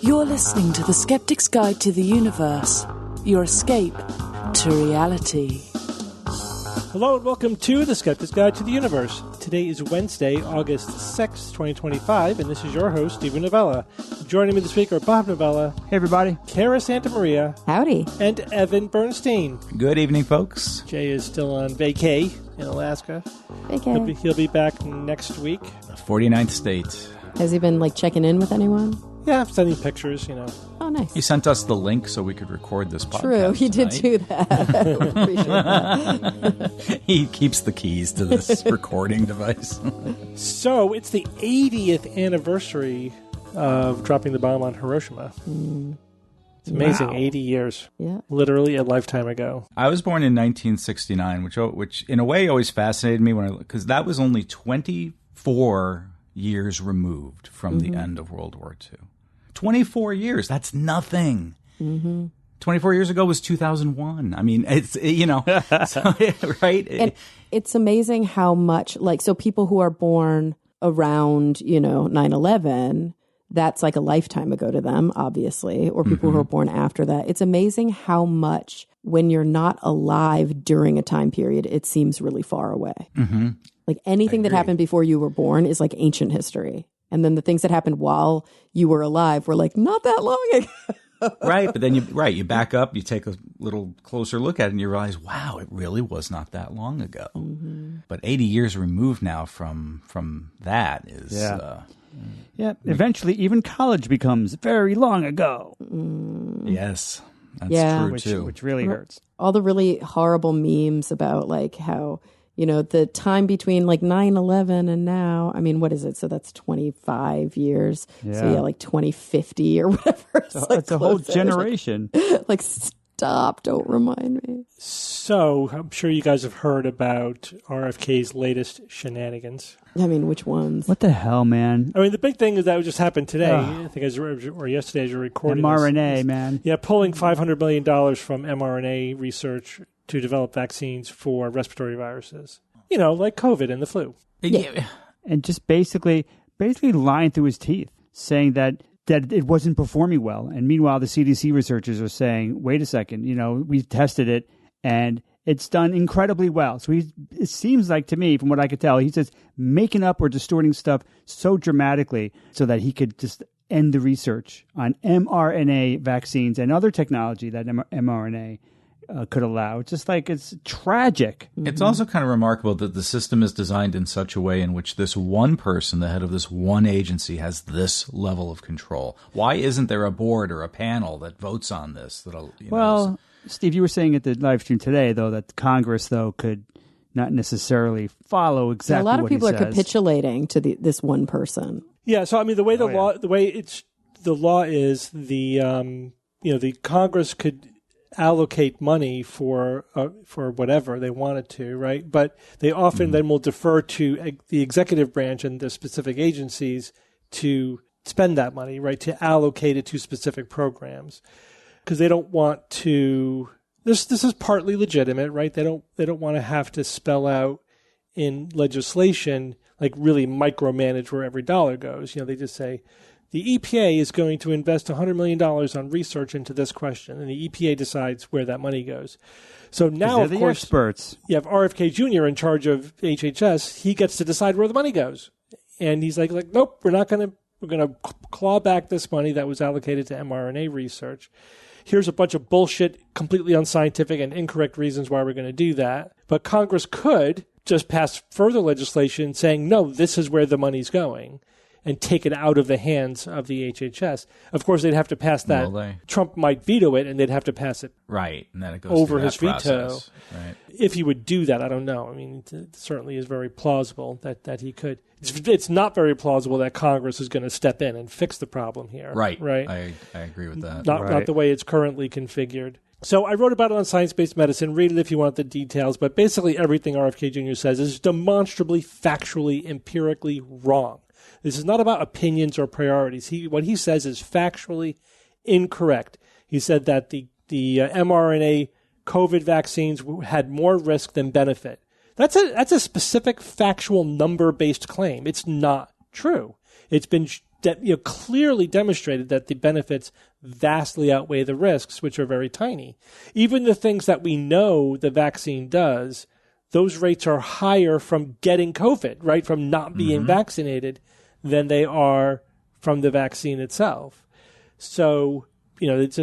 You're listening to The Skeptic's Guide to the Universe, your escape to reality. Hello and welcome to The Skeptic's Guide to the Universe. Today is Wednesday, August 6th, 2025, and this is your host, Stephen Novella. Joining me this week are Bob Novella. Hey, everybody. Kara Santamaria. Howdy. And Evan Bernstein. Good evening, folks. Jay is still on vacay in Alaska. Vacay. He'll be back next week. The 49th state. Has he been, checking in with anyone? Yeah, I'm sending pictures, Oh, nice. He sent us the link so we could record this podcast. True, he did tonight. do that. We appreciate that. He keeps the keys to this recording device. So, it's the 80th anniversary of dropping the bomb on Hiroshima. It's amazing, Wow. 80 years. Yeah. Literally a lifetime ago. I was born in 1969, which in a way always fascinated me because that was only 24 years removed from the end of World War II. 24 years, that's nothing. 24 years ago was 2001. I mean, it's, so, right? And it's amazing how much, so people who are born around, 9/11, that's like a lifetime ago to them, obviously, or people who are born after that. It's amazing how much, when you're not alive during a time period, it seems really far away. Like anything that happened before you were born is like ancient history. And then the things that happened while you were alive were not that long ago. Right, but then you back up, you take a little closer look at it, and you realize, wow, it really was not that long ago. But 80 years removed now from that is... Yeah. Eventually, even college becomes very long ago. Yes, that's true, too. Which really hurts. All the really horrible memes about how... the time between 9/11 and now, I mean, what is it? So that's 25 years. Yeah. So 2050 or whatever. It's a whole generation. Stop, don't remind me. So, I'm sure you guys have heard about RFK's latest shenanigans. I mean, which ones? What the hell, man? I mean, the big thing is that just happened today, Ugh. I think, or yesterday as you're recording mRNA, this. man. Yeah, pulling $500 million from mRNA research to develop vaccines for respiratory viruses. Like COVID and the flu. Yeah. And just basically lying through his teeth, saying that it wasn't performing well. And meanwhile, the CDC researchers are saying, wait a second, we've tested it and it's done incredibly well. So it seems like to me, from what I could tell, he's just making up or distorting stuff so dramatically so that he could just end the research on mRNA vaccines and other technology that mRNA could allow. It's just it's tragic. It's also kind of remarkable that the system is designed in such a way in which this one person, the head of this one agency, has this level of control. Why isn't there a board or a panel that votes on this? Steve, you were saying at the live stream today, though, that Congress, could not necessarily follow exactly a lot of what he people are says. capitulating to this one person. Yeah, so I mean, the way the law is the Congress could allocate money for whatever they wanted to, right? But they often then will defer to the executive branch and the specific agencies to spend that money, right? To allocate it to specific programs, because they don't want to. This is partly legitimate, right? They don't want to have to spell out in legislation really micromanage where every dollar goes. They just say, the EPA is going to invest $100 million on research into this question, and the EPA decides where that money goes. So now, of the course, experts. You have RFK Jr. in charge of HHS. He gets to decide where the money goes, and he's like, nope, we're going to claw back this money that was allocated to mRNA research. Here's a bunch of bullshit, completely unscientific and incorrect reasons why we're going to do that. But Congress could just pass further legislation saying, no, this is where the money's going, and take it out of the hands of the HHS. Of course, they'd have to pass that. Trump might veto it, and they'd have to pass it Right, and then it goes over through his that veto. process. Right. If he would do that, I don't know. I mean, it certainly is very plausible that he could. It's not very plausible that Congress is going to step in and fix the problem here. Right. Right. I agree with that. Not the way it's currently configured. So I wrote about it on Science-Based Medicine. Read it if you want the details. But basically everything RFK Jr. says is demonstrably, factually, empirically wrong. This is not about opinions or priorities. What he says is factually incorrect. He said that the mRNA COVID vaccines had more risk than benefit. That's a specific factual number-based claim. It's not true. It's been clearly demonstrated that the benefits vastly outweigh the risks, which are very tiny. Even the things that we know the vaccine does, those rates are higher from getting COVID, right, from not being vaccinated than they are from the vaccine itself. So, it's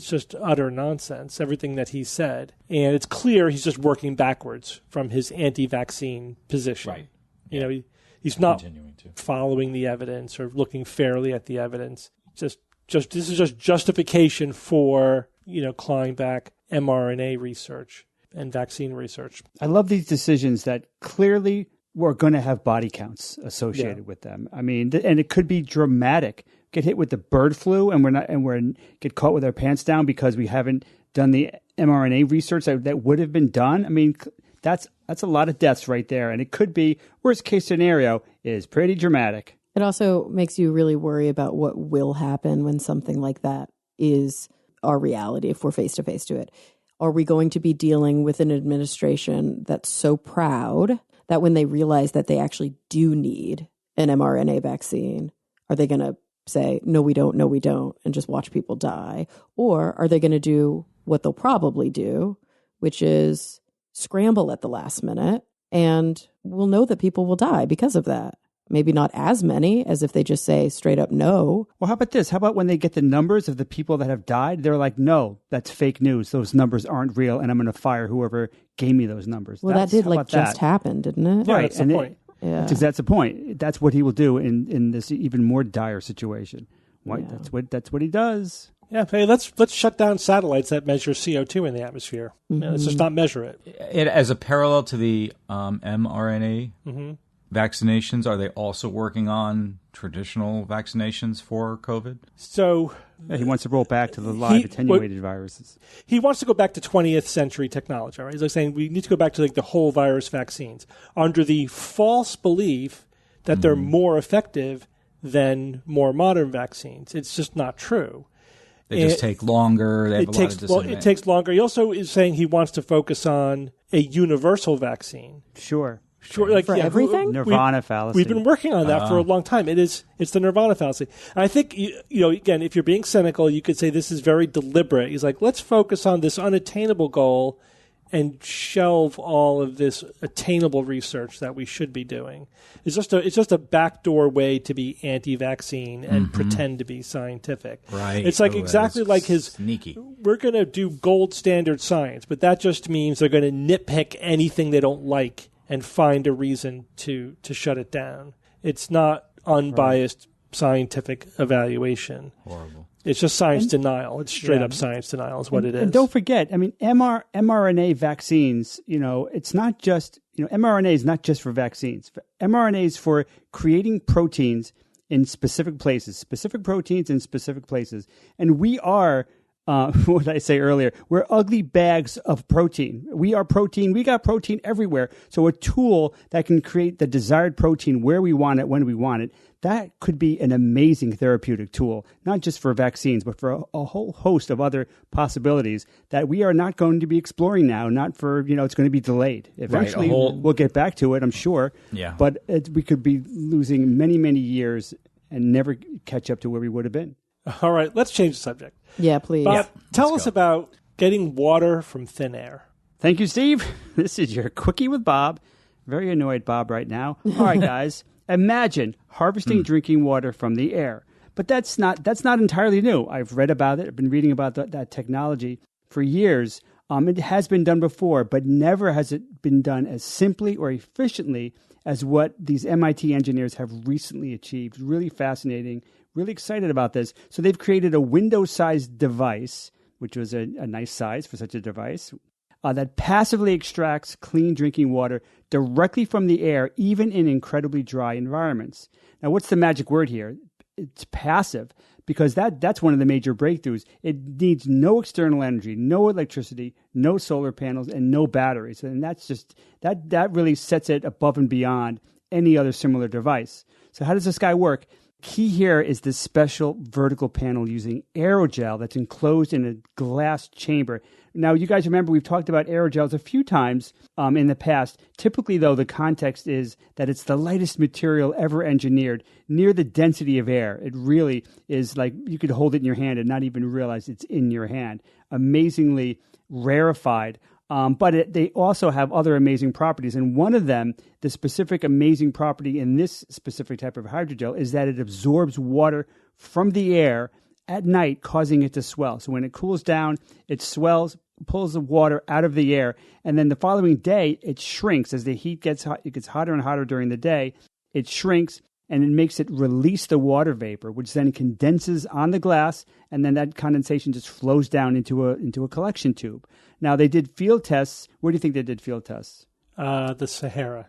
just utter nonsense, everything that he said. And it's clear he's just working backwards from his anti-vaccine position. Right. He's not following the evidence or looking fairly at the evidence. This is just justification for, clawing back mRNA research and vaccine research. I love these decisions that clearly we're going to have body counts associated with them. I mean, and it could be dramatic. Get hit with the bird flu and get caught with our pants down because we haven't done the mRNA research that would have been done. I mean, that's a lot of deaths right there. And it could be, worst case scenario is pretty dramatic. It also makes you really worry about what will happen when something like that is our reality, if we're face to face to it. Are we going to be dealing with an administration that's so proud that when they realize that they actually do need an mRNA vaccine, are they going to say, no, we don't, and just watch people die? Or are they going to do what they'll probably do, which is scramble at the last minute, and we'll know that people will die because of that? Maybe not as many as if they just say straight up no. Well, how about this? How about when they get the numbers of the people that have died, they're like, no, that's fake news. Those numbers aren't real, and I'm going to fire whoever gave me those numbers. Well, that did just happen, didn't it? Yeah, right. That's the point. That's the point. That's what he will do in this even more dire situation. That's what he does. Yeah, hey, let's shut down satellites that measure CO2 in the atmosphere. Let's just not measure it. As a parallel to the mRNA vaccinations, are they also working on traditional vaccinations for COVID? So he wants to roll back to the live attenuated viruses. He wants to go back to 20th century technology. Right? He's like saying we need to go back to the whole virus vaccines under the false belief that they're more effective than more modern vaccines. It's just not true. They just take longer. They have a lot of disadvantages. It takes longer. He also is saying he wants to focus on a universal vaccine. Sure, like for everything. Nirvana fallacy. We've been working on that for a long time. It's the Nirvana fallacy. And I think again, if you're being cynical, you could say this is very deliberate. He's like, let's focus on this unattainable goal and shelve all of this attainable research that we should be doing. It's just a backdoor way to be anti-vaccine and pretend to be scientific. Right. It's like exactly like his sneaky. We're going to do gold standard science, but that just means they're going to nitpick anything they don't like and find a reason to shut it down. It's not unbiased scientific evaluation. Horrible. It's just science denial. It's straight up science denial is what it is. And don't forget, I mean, mRNA vaccines, it's not just, mRNA is not just for vaccines. mRNA is for creating proteins in specific places, And we are, what did I say earlier? We're ugly bags of protein. We are protein. We got protein everywhere. So a tool that can create the desired protein where we want it, when we want it, that could be an amazing therapeutic tool, not just for vaccines, but for a whole host of other possibilities that we are not going to be exploring now, not for, it's going to be delayed. Eventually, we'll get back to it, I'm sure. Yeah. But we could be losing many, many years and never catch up to where we would have been. All right, let's change the subject. Yeah, please. Bob, tell us about getting water from thin air. Thank you, Steve. This is your Quickie with Bob. Very annoyed Bob right now. All right, guys. Imagine harvesting drinking water from the air. But that's not entirely new. I've read about it. I've been reading about that technology for years. It has been done before, but never has it been done as simply or efficiently as what these MIT engineers have recently achieved. Really fascinating, really excited about this. So they've created a window-sized device, which was a nice size for such a device, that passively extracts clean drinking water directly from the air, even in incredibly dry environments. Now, what's the magic word here? It's passive, because that's one of the major breakthroughs. It needs no external energy, no electricity, no solar panels, and no batteries. And that's just that really sets it above and beyond any other similar device. So how does this guy work? Key here is this special vertical panel using aerogel that's enclosed in a glass chamber. Now, you guys remember we've talked about aerogels a few times in the past. Typically, though, the context is that it's the lightest material ever engineered near the density of air. It really is like you could hold it in your hand and not even realize it's in your hand. Amazingly rarefied. But they also have other amazing properties. And one of them, the specific amazing property in this specific type of hydrogel, is that it absorbs water from the air at night, causing it to swell. So when it cools down, it swells, pulls the water out of the air. And then the following day, it shrinks. As the heat gets hot, it gets hotter and hotter during the day. It shrinks, and it makes it release the water vapor, which then condenses on the glass, and then that condensation just flows down into a collection tube. Now, they did field tests. Where do you think they did field tests? The Sahara.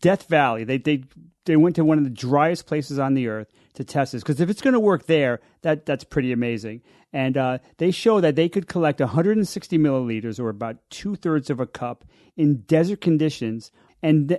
Death Valley. They went to one of the driest places on the earth to test this, because if it's going to work there, that's pretty amazing. And they show that they could collect 160 milliliters, or about 2/3 of a cup, in desert conditions. And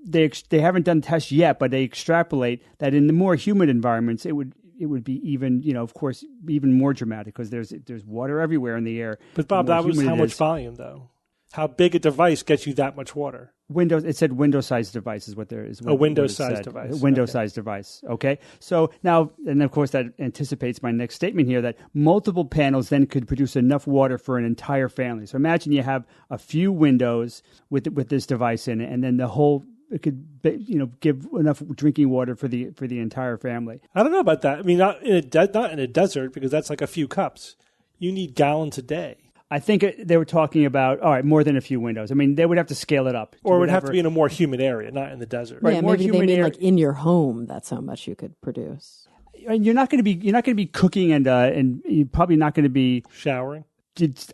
they haven't done tests yet, but they extrapolate that in the more humid environments, it would be even, of course, even more dramatic, because there's water everywhere in the air. But Bob, that was how much volume, though? How big a device gets you that much water? It said window-sized device is what there is. A window-sized device. A window-sized device, okay? So now, and of course that anticipates my next statement here, that multiple panels then could produce enough water for an entire family. So imagine you have a few windows with this device in it, and then it could, give enough drinking water for the entire family. I don't know about that. I mean, not in a desert, because that's like a few cups. You need gallons a day. I think they were talking about, all right, more than a few windows. I mean, they would have to scale it up. Or it would have to be in a more humid area, not in the desert. Yeah, Right, maybe they mean like in your home, that's how much you could produce. And you're not going to be cooking, and you're probably not going to be showering.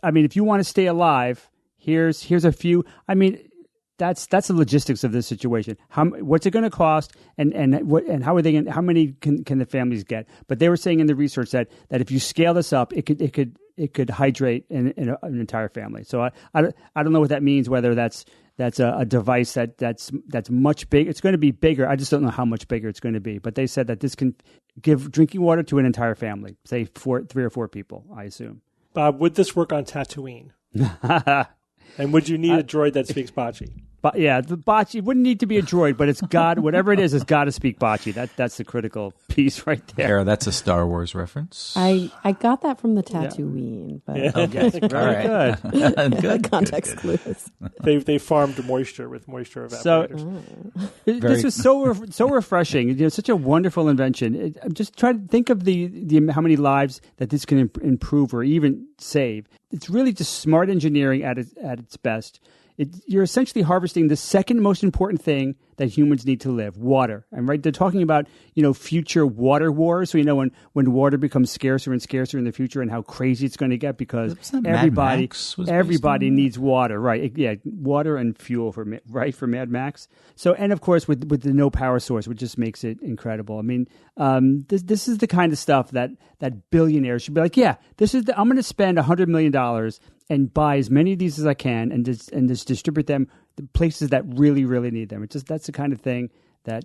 I mean, if you want to stay alive, here's a few. I mean, that's the logistics of this situation. What's it going to cost, and how are they? How many can the families get? But they were saying in the research that if you scale this up, it could hydrate an entire family. So I don't know what that means. Whether that's a device that's much big. It's going to be bigger. I just don't know how much bigger it's going to be. But they said that this can give drinking water to an entire family, say 3 or 4 people, I assume. Bob, would this work on Tatooine? And would you need a droid that speaks Bocce? But yeah, the Bocce wouldn't need to be a droid, but it's got, whatever it is, it's got to speak Bocce. That's the critical piece right there. Kara, that's a Star Wars reference. I got that from the Tatooine, but Okay, very good. Good. Context clues. They farmed moisture with moisture evaporators. So this was so refreshing. Such a wonderful invention. I'm just trying to think of the how many lives that this can improve or even save. It's really just smart engineering at its best. You're essentially harvesting the second most important thing that humans need to live, water. And right, they're talking about, future water wars. So, when water becomes scarcer and scarcer in the future, and how crazy it's going to get, because everybody needs water, right? Yeah, water and fuel for Mad Max. So, and of course, with the no power source, which just makes it incredible. I mean, this is the kind of stuff that billionaires should be like, yeah, I'm going to spend $100 million and buy as many of these as I can, and just distribute them to places that really, really need them. That's the kind of thing that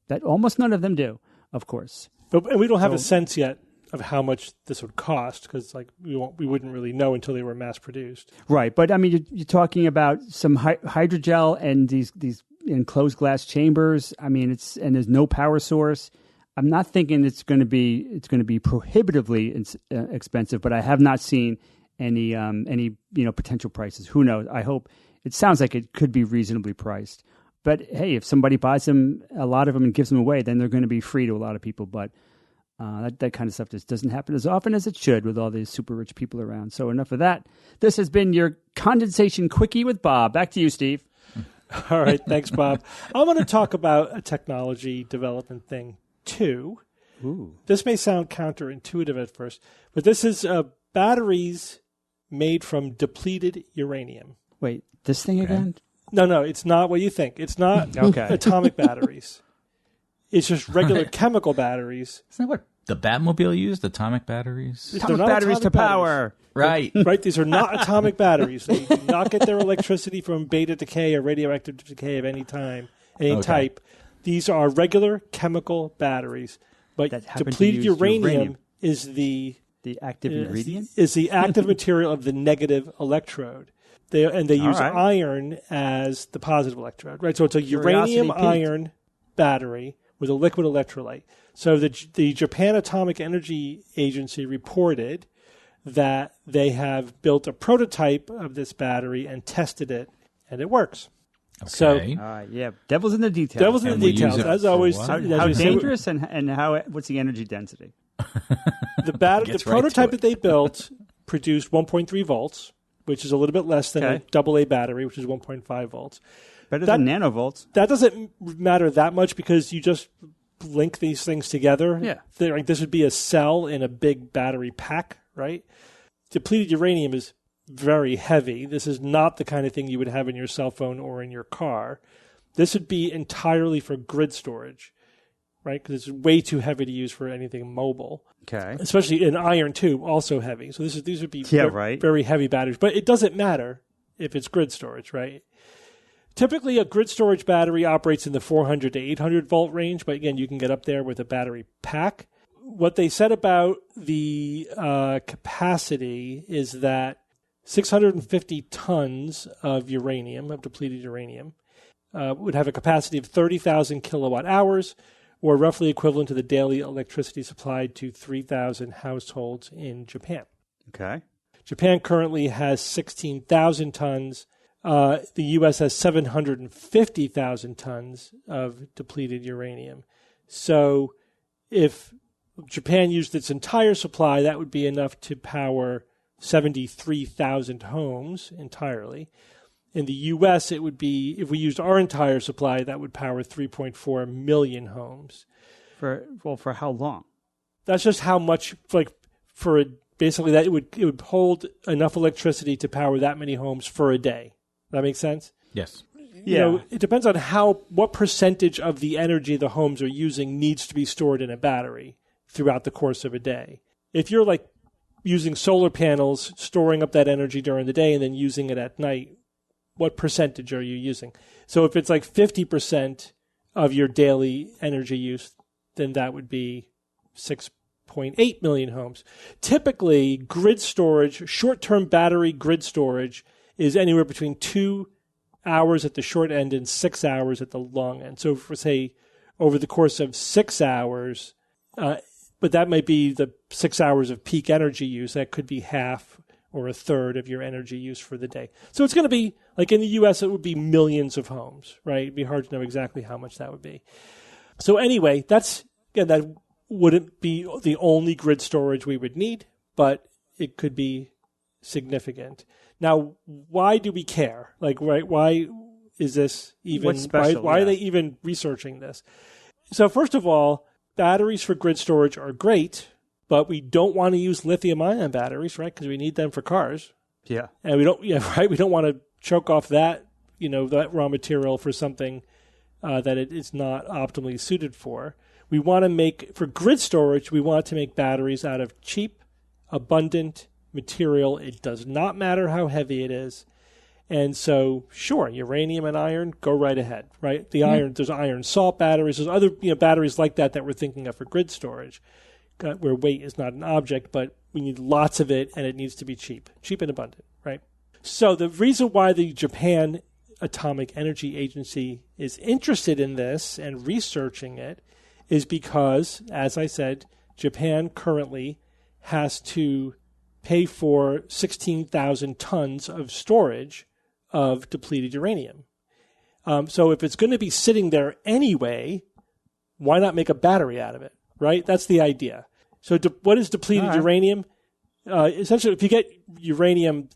that almost none of them do, of course. And we don't have a sense yet of how much this would cost, because we wouldn't really know until they were mass produced. Right, but I mean, you're talking about some hydrogel and these enclosed glass chambers. I mean, and there's no power source. I'm not thinking it's going to be prohibitively expensive, but I have not seen any potential prices. Who knows? I hope. It sounds like it could be reasonably priced. But hey, if somebody buys them, a lot of them, and gives them away, then they're going to be free to a lot of people. But that kind of stuff just doesn't happen as often as it should with all these super rich people around. So enough of that. This has been your Condensation Quickie with Bob. Back to you, Steve. All right. Thanks, Bob. I want to talk about a technology development thing, too. Ooh. This may sound counterintuitive at first, but this is batteries made from depleted uranium. Wait, this thing again? No, it's not what you think. It's not atomic batteries. It's just regular chemical batteries. Isn't that what the Batmobile used? Atomic batteries? Atomic batteries to power. Right. Right. These are not atomic batteries. They do not get their electricity from beta decay or radioactive decay of any type. These are regular chemical batteries, but That happen to depleted use uranium is the active ingredient? is the active material of the negative electrode. They use right. iron as the positive electrode, right? So it's a Curiosity uranium piqued. iron battery with a liquid electrolyte. So the Japan Atomic Energy Agency reported that they have built a prototype of this battery and tested it, and it works. Okay. So Yeah, devil's in the details. devil's in And the we use details, it as for always. what? as How we say, dangerous and what's the energy density? the Gets right to prototype it. that they built produced 1.3 volts, which is a little bit less than Okay. a AA battery, which is 1.5 volts. Better than nanovolts. That doesn't matter that much because you just link these things together. Yeah. This would be a cell in a big battery pack, right? Depleted uranium is very heavy. This is not the kind of thing you would have in your cell phone or in your car. This would be entirely for grid storage, right? Because it's way too heavy to use for anything mobile. Okay. Especially in iron too, also heavy. So these would be right. very heavy batteries. But it doesn't matter if it's grid storage, right? Typically, a grid storage battery operates in the 400 to 800 volt range, but again, you can get up there with a battery pack. What they said about the capacity is that 650 tons of uranium, of depleted uranium, would have a capacity of 30,000 kilowatt hours, or roughly equivalent to the daily electricity supplied to 3,000 households in Japan. Okay. Japan currently has 16,000 tons. The U.S. has 750,000 tons of depleted uranium. So if Japan used its entire supply, that would be enough to power 73,000 homes entirely. In the U.S., it would be, if we used our entire supply, that would power 3.4 million homes. For how long? That's just how much, basically that it would hold enough electricity to power that many homes for a day. That makes sense? Yes. Yeah. It depends on what percentage of the energy the homes are using needs to be stored in a battery throughout the course of a day. If you're using solar panels, storing up that energy during the day and then using it at night, what percentage are you using? So if it's 50% of your daily energy use, then that would be 6.8 million homes. Typically, grid storage, short-term battery grid storage, is anywhere between 2 hours at the short end and 6 hours at the long end. So for, say, over the course of 6 hours, but that might be the 6 hours of peak energy use. That could be half or a third of your energy use for the day. So it's going to be, in the U.S., it would be millions of homes, right? It'd be hard to know exactly how much that would be. So anyway, that wouldn't be the only grid storage we would need, but it could be significant. Now, why do we care? Why is this even? What's special? Why are they even researching this? So first of all, batteries for grid storage are great, but we don't want to use lithium-ion batteries, right? Because we need them for cars, Yeah. and we don't. Yeah, right. We don't want to choke off that that raw material for something that it is not optimally suited for. We want to make for grid storage. We want to make batteries out of cheap, abundant material. It does not matter how heavy it is. And so, sure, uranium and iron, go right ahead, right? There's iron salt batteries. There's other batteries like that we're thinking of for grid storage, where weight is not an object, but we need lots of it, and it needs to be cheap and abundant, right? So the reason why the Japan Atomic Energy Agency is interested in this and researching it is because, as I said, Japan currently has to pay for 16,000 tons of storage of depleted uranium. So if it's going to be sitting there anyway, why not make a battery out of it, right? That's the idea. So what is depleted uranium? Essentially, if you get uranium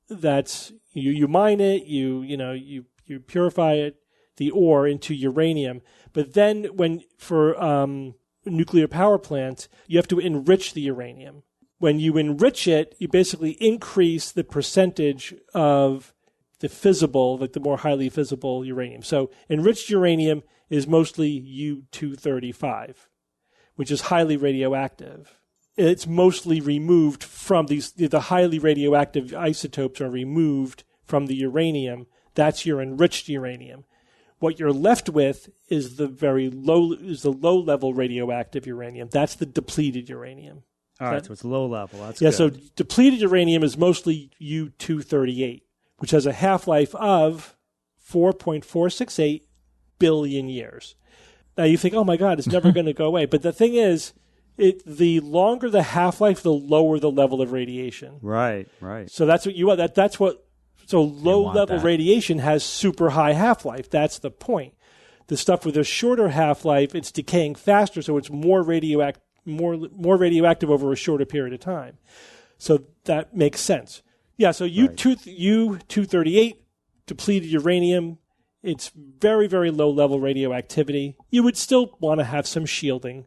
that's you mine it, you purify it, the ore into uranium, but then for nuclear power plants, you have to enrich the uranium. When you enrich it, you basically increase the percentage of the fissile, the more highly fissile uranium. So enriched uranium is mostly U-235, which is highly radioactive. It's mostly removed from the highly radioactive isotopes are removed from the uranium. That's your enriched uranium. What you're left with is the low level radioactive uranium. That's the depleted uranium. All right, so it's low level. That's yeah. good. So depleted uranium is mostly U-238, which has a half-life of 4.468 billion years. Now you think, oh my God, it's never going to go away. But the thing is, the longer the half-life, the lower the level of radiation. Right. So that's what you want. So low-level radiation has super high half-life. That's the point. The stuff with a shorter half-life, it's decaying faster, so it's more radioactive over a shorter period of time. So that makes sense. Yeah, so U-238, depleted uranium, it's very, very low-level radioactivity. You would still want to have some shielding,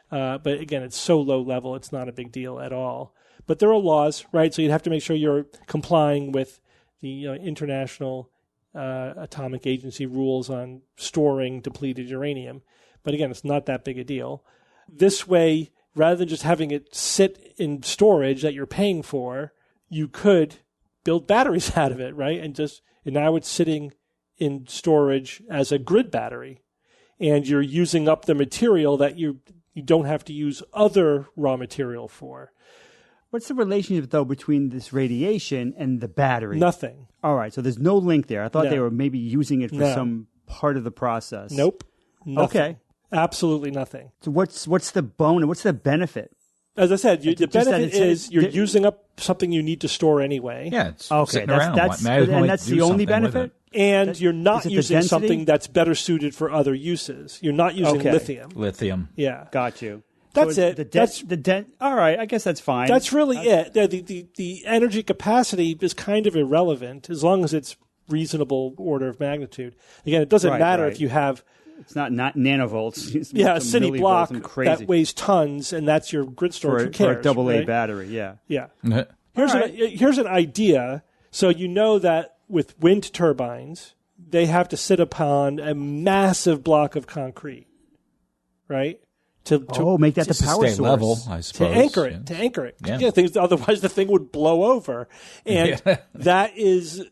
but again, it's so low level, it's not a big deal at all. But there are laws, right? So you'd have to make sure you're complying with the International Atomic Agency rules on storing depleted uranium. But again, it's not that big a deal. This way, rather than just having it sit in storage that you're paying for, you could build batteries out of it, right? And now it's sitting in storage as a grid battery. And you're using up the material that you don't have to use other raw material for. What's the relationship, though, between this radiation and the battery? Nothing. All right, so there's no link there. I thought they were maybe using it for some part of the process. Nope. Nothing. Okay. Absolutely nothing. So what's the bonus? What's the benefit? As I said, the benefit is you're using up something you need to store anyway. Yeah, it's okay. sitting around. And that's the only benefit? And you're not using something that's better suited for other uses. You're not using lithium. Lithium. Yeah. Got you. That's so it. All right, I guess that's fine. That's really it. The energy capacity is kind of irrelevant as long as it's reasonable order of magnitude. Again, it doesn't matter if you have... It's not nanovolts. It's a city block that weighs tons, and that's your grid storage. Who cares? For a AA battery, yeah. Yeah. Here's an idea. So you know that with wind turbines, they have to sit upon a massive block of concrete, right? To make that the power source. Level, I suppose. To anchor it. Yeah. Otherwise, the thing would blow over. And that is...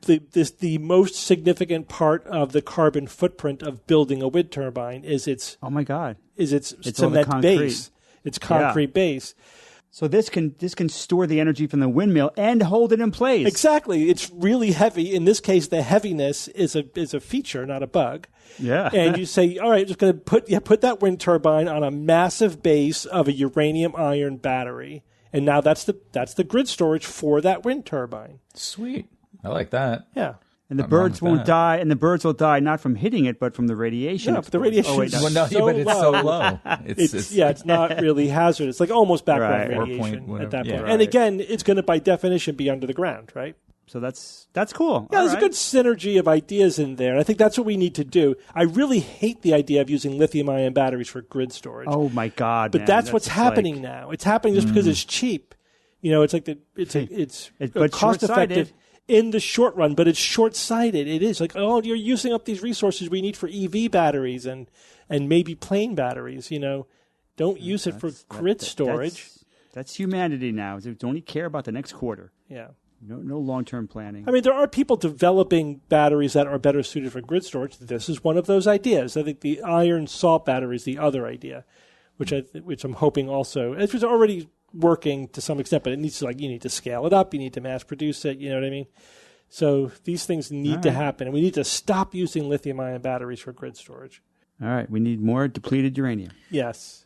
The most significant part of the carbon footprint of building a wind turbine is its cement base, its concrete base. So this can store the energy from the windmill and hold it in place. Exactly, it's really heavy. In this case, the heaviness is a feature, not a bug. Yeah, and you say, all right, just going to put that wind turbine on a massive base of a uranium iron battery, and now that's the grid storage for that wind turbine. Sweet. I like that. Yeah. And the birds won't die, and the birds will die not from hitting it, but from the radiation. No, but the radiation but it's so low. It's not really hazardous. It's like almost background radiation at that point. Right. And again, it's going to, by definition, be under the ground, right? So that's cool. Yeah, there's a good synergy of ideas in there. And I think that's what we need to do. I really hate the idea of using lithium-ion batteries for grid storage. Oh, my God, But that's what's happening now. It's happening just because it's cheap. It's like it's cost-effective. In the short run, but it's short-sighted. It is like, you're using up these resources we need for EV batteries and maybe plane batteries. Don't use it for grid storage. That's humanity now. They only care about the next quarter. Yeah. No long-term planning. I mean, there are people developing batteries that are better suited for grid storage. This is one of those ideas. I think the iron salt battery is the other idea, which I'm hoping also, it was already working to some extent, but it needs to, you need to scale it up, you need to mass produce it, you know what I mean? So these things need to happen, and we need to stop using lithium-ion batteries for grid storage. All right, we need more depleted uranium. Yes.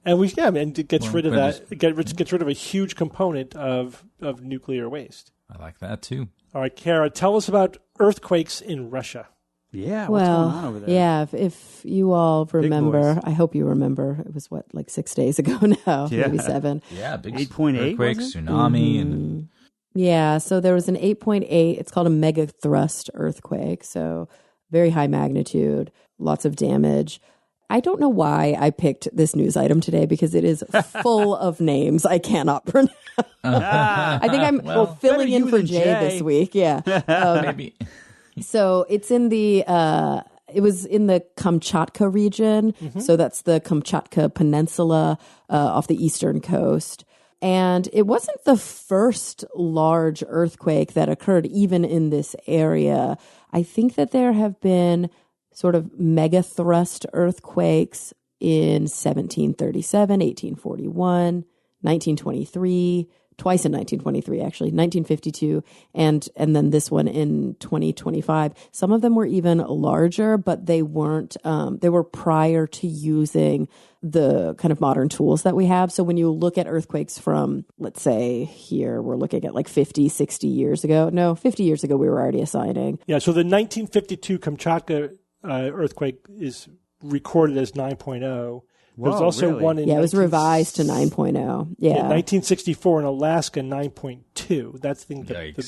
And it gets rid of that. Gets rid of a huge component of nuclear waste. I like that too. All right, Kara, tell us about earthquakes in Russia. Yeah, what's going on over there? Yeah, if you all remember, I hope you remember, it was 6 days ago now, maybe 7. Yeah, big 8.8 earthquakes, tsunami, and yeah. So there was an 8.8. It's called a mega thrust earthquake. So very high magnitude, lots of damage. I don't know why I picked this news item today because it is full of names I cannot pronounce. I think I'm filling in for Jay this week. Yeah, maybe. So it's in it was in the Kamchatka region. Mm-hmm. So that's the Kamchatka Peninsula off the eastern coast. And it wasn't the first large earthquake that occurred even in this area. I think that there have been sort of mega thrust earthquakes in 1737, 1841, 1923, twice in 1923, actually, 1952, and then this one in 2025. Some of them were even larger, but they weren't, they were prior to using the kind of modern tools that we have. So when you look at earthquakes from, let's say here, we're looking at like 50, 60 years ago. No, 50 years ago, we were already assigning. Yeah, so the 1952 Kamchatka earthquake is recorded as 9.0. There was also one in it was revised to 9.0. Yeah. 1964 in Alaska, 9.2. That's the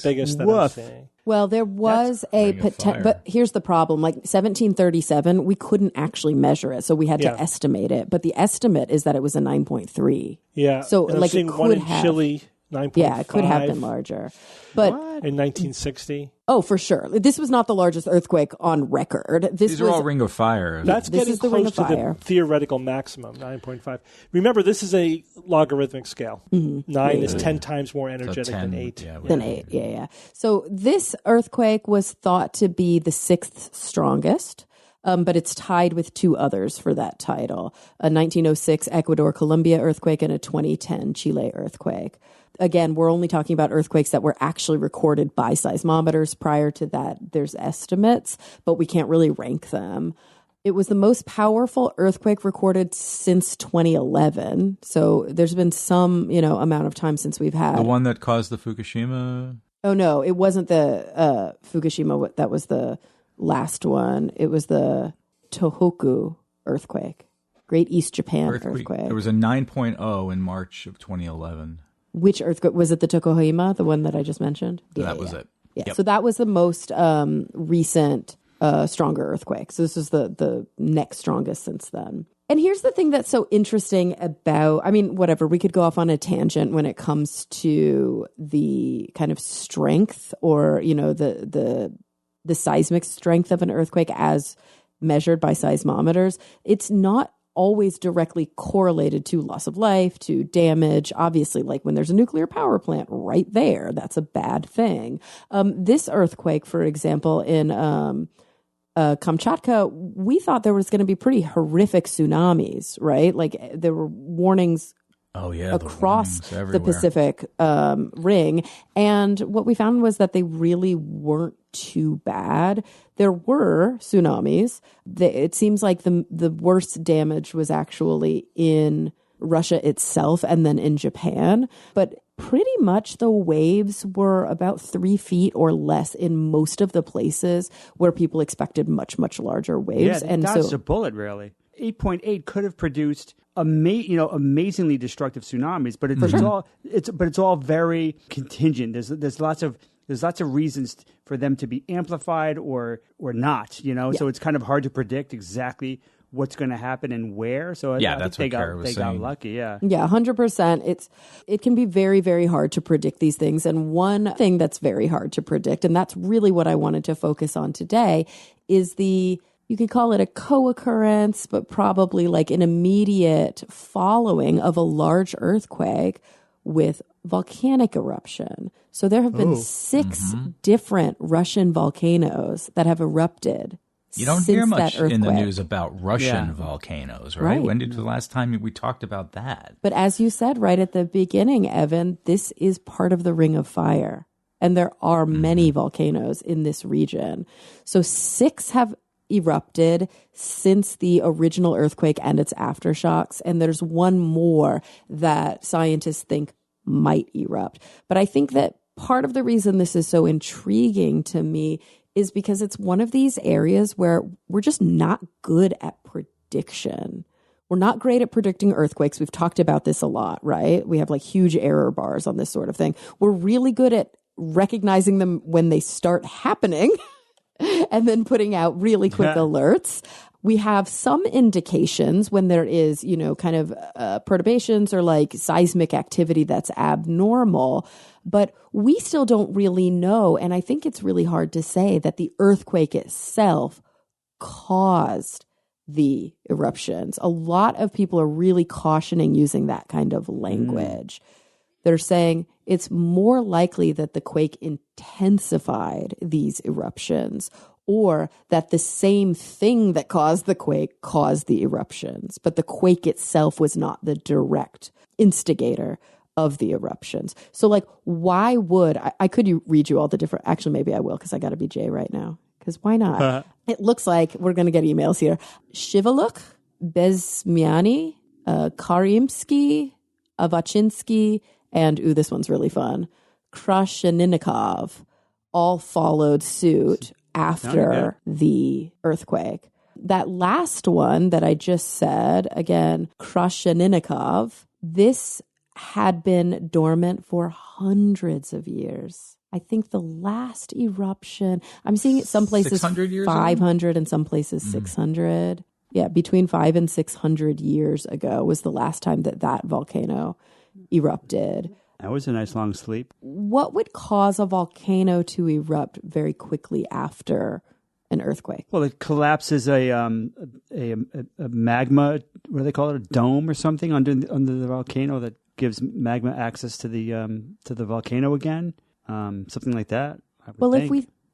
biggest that I'm seeing. Well, there was a potential, but here's the problem. Like 1737, we couldn't actually measure it, so we had to estimate it. But the estimate is that it was a 9.3. Yeah. So and like it could have Chile, 9.5. Yeah, it could have been larger. But in 1960. Oh, for sure. This was not the largest earthquake on record. These are all Ring of Fire. That's getting close to the theoretical maximum, 9.5. Remember, this is a logarithmic scale. Mm-hmm. 9 is 10 times more energetic than 8. Than 8, yeah. So this earthquake was thought to be the 6th strongest. But it's tied with 2 others for that title, a 1906 Ecuador-Colombia earthquake and a 2010 Chile earthquake. Again, we're only talking about earthquakes that were actually recorded by seismometers. Prior to that, there's estimates, but we can't really rank them. It was the most powerful earthquake recorded since 2011. So there's been some, amount of time since we've had. The one that caused the Fukushima? Oh, no, it wasn't the Fukushima. That was the last one. It was the Tohoku earthquake, Great East Japan earthquake. There was a 9.0 in March of 2011. Which earthquake? Was it the Tokushima, the one that I just mentioned? That was it. Yeah, yep. So that was the most recent stronger earthquake. So this is the next strongest since then. And here's the thing that's so interesting about, whatever, we could go off on a tangent when it comes to the kind of strength or, the seismic strength of an earthquake as measured by seismometers. It's not always directly correlated to loss of life, to damage. Obviously, like when there's a nuclear power plant right there, that's a bad thing. This earthquake, for example, in Kamchatka, we thought there was going to be pretty horrific tsunamis, right? Like there were warnings across the Pacific ring. And what we found was that they really weren't too bad. There were tsunamis. It seems like the worst damage was actually in Russia itself and then in Japan. But pretty much the waves were about 3 feet or less in most of the places where people expected much, much larger waves. Yeah, and dodged a bullet, really. 8.8 could have produced amazingly destructive tsunamis, but it's all very contingent. There's lots of reasons for them to be amplified or not. So it's kind of hard to predict exactly what's going to happen and where. So I that's think what they got lucky. Yeah, 100%. It can be very, very hard to predict these things. And one thing that's very hard to predict, and that's really what I wanted to focus on today, is you could call it a co-occurrence, but probably like an immediate following of a large earthquake with volcanic eruption. So there have been 6 different Russian volcanoes that have erupted. You don't hear much in the news about Russian volcanoes, right? When did the last time we talked about that? But as you said right at the beginning, Evan, this is part of the Ring of Fire. And there are many volcanoes in this region. So 6 have erupted since the original earthquake and its aftershocks. And there's one more that scientists think might erupt. But I think that part of the reason this is so intriguing to me is because it's one of these areas where we're just not good at prediction. We're not great at predicting earthquakes. We've talked about this a lot, right? We have like huge error bars on this sort of thing. We're really good at recognizing them when they start happening and then putting out really quick alerts. We have some indications when there is, kind of perturbations or like seismic activity that's abnormal, but we still don't really know. And I think it's really hard to say that the earthquake itself caused the eruptions. A lot of people are really cautioning using that kind of language. They're saying it's more likely that the quake intensified these eruptions or that the same thing that caused the quake caused the eruptions, but the quake itself was not the direct instigator of the eruptions. So like, why would I could read you all the different, actually maybe I will, because I got to be Jay right now, because why not? It looks like we're going to get emails here. Shivaluk, Bezmiani, Karimsky, Avachinsky, and this one's really fun, Krasheninnikov, all followed suit after the earthquake. That last one that I just said, again, Krasheninnikov, this had been dormant for hundreds of years. I think the last eruption, I'm seeing it some places 500 and some places 600. Yeah, between 500 and 600 years ago was the last time that volcano erupted. That was a nice long sleep. What would cause a volcano to erupt very quickly after an earthquake? Well, it collapses a magma, what do they call it, a dome or something under the volcano that gives magma access to the volcano again, something like that. Well,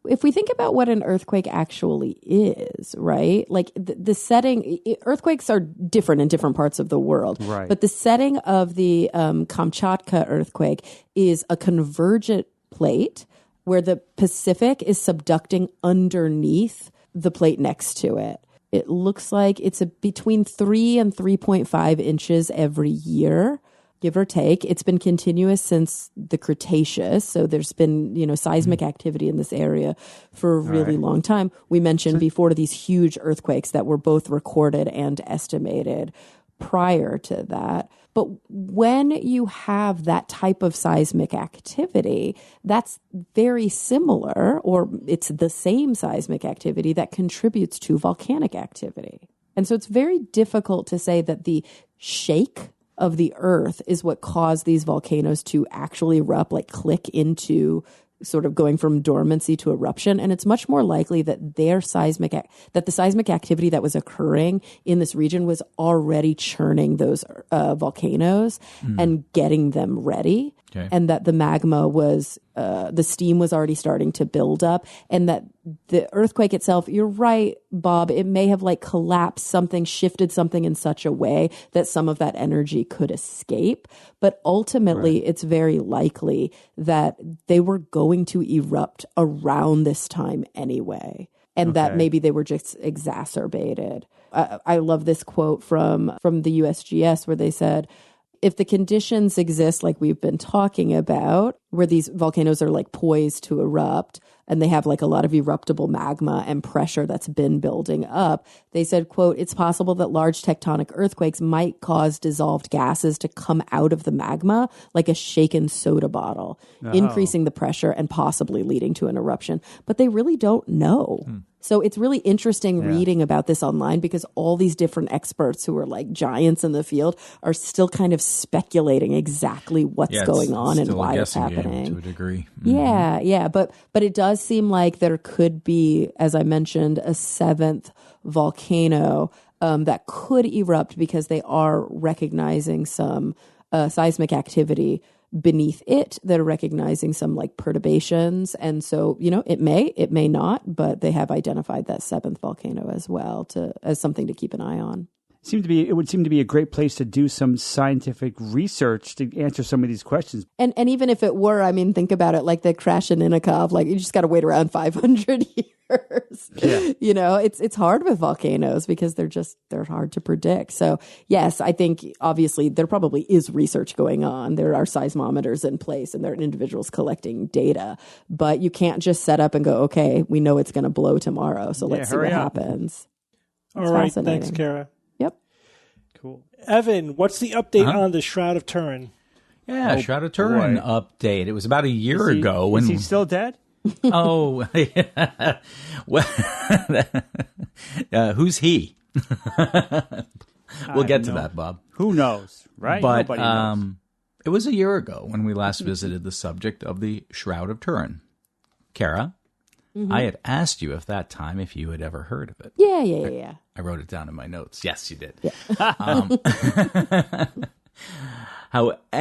if we think about what an earthquake actually is, right? Like the setting, earthquakes are different in different parts of the world, right? But the setting of the Kamchatka earthquake is a convergent plate where the Pacific is subducting underneath the plate next to it. It looks like it's between 3 and 3.5 inches every year, give or take. It's been continuous since the Cretaceous. So there's been, seismic activity in this area for a really long time. We mentioned before these huge earthquakes that were both recorded and estimated prior to that. But when you have that type of seismic activity, that's very similar, or it's the same seismic activity that contributes to volcanic activity. And so it's very difficult to say that the shake of the earth is what caused these volcanoes to actually erupt, like click into sort of going from dormancy to eruption. And it's much more likely that the seismic activity that was occurring in this region was already churning those volcanoes and getting them ready. Okay. And that the magma was, the steam was already starting to build up, and that the earthquake itself, you're right, Bob, it may have like collapsed something, shifted something in such a way that some of that energy could escape. But ultimately, it's very likely that they were going to erupt around this time anyway, and that maybe they were just exacerbated. I love this quote from the USGS where they said, if the conditions exist like we've been talking about, where these volcanoes are like poised to erupt and they have like a lot of eruptible magma and pressure that's been building up, they said, quote, it's possible that large tectonic earthquakes might cause dissolved gases to come out of the magma like a shaken soda bottle, increasing the pressure and possibly leading to an eruption. But they really don't know. So it's really interesting reading about this online, because all these different experts who are like giants in the field are still kind of speculating exactly what's going on and why it's happening. To a degree. Yeah. But it does seem like there could be, as I mentioned, a seventh volcano that could erupt, because they are recognizing some seismic activity beneath it. They're recognizing some like perturbations. And so, it may not, but they have identified that seventh volcano as well as something to keep an eye on. It would seem to be a great place to do some scientific research to answer some of these questions. And even if it were, I mean, think about it, like the Krasheninnikov, like you just got to wait around 500 years. Yeah. It's hard with volcanoes because they're hard to predict. So yes, I think obviously there probably is research going on. There are seismometers in place and there are individuals collecting data, but you can't just set up and go, okay, we know it's going to blow tomorrow, so let's see what happens. All right. Thanks, Kara. Cool. Evan, what's the update on the Shroud of Turin? Yeah, Shroud of Turin update. It was about a year ago. Is he still dead? Oh, well, who's he? We'll get to that, Bob. Who knows, right? But nobody knows. It was a year ago when we last visited the subject of the Shroud of Turin. Kara, I had asked you at that time if you had ever heard of it. Yeah. I wrote it down in my notes. Yes, you did. Yeah.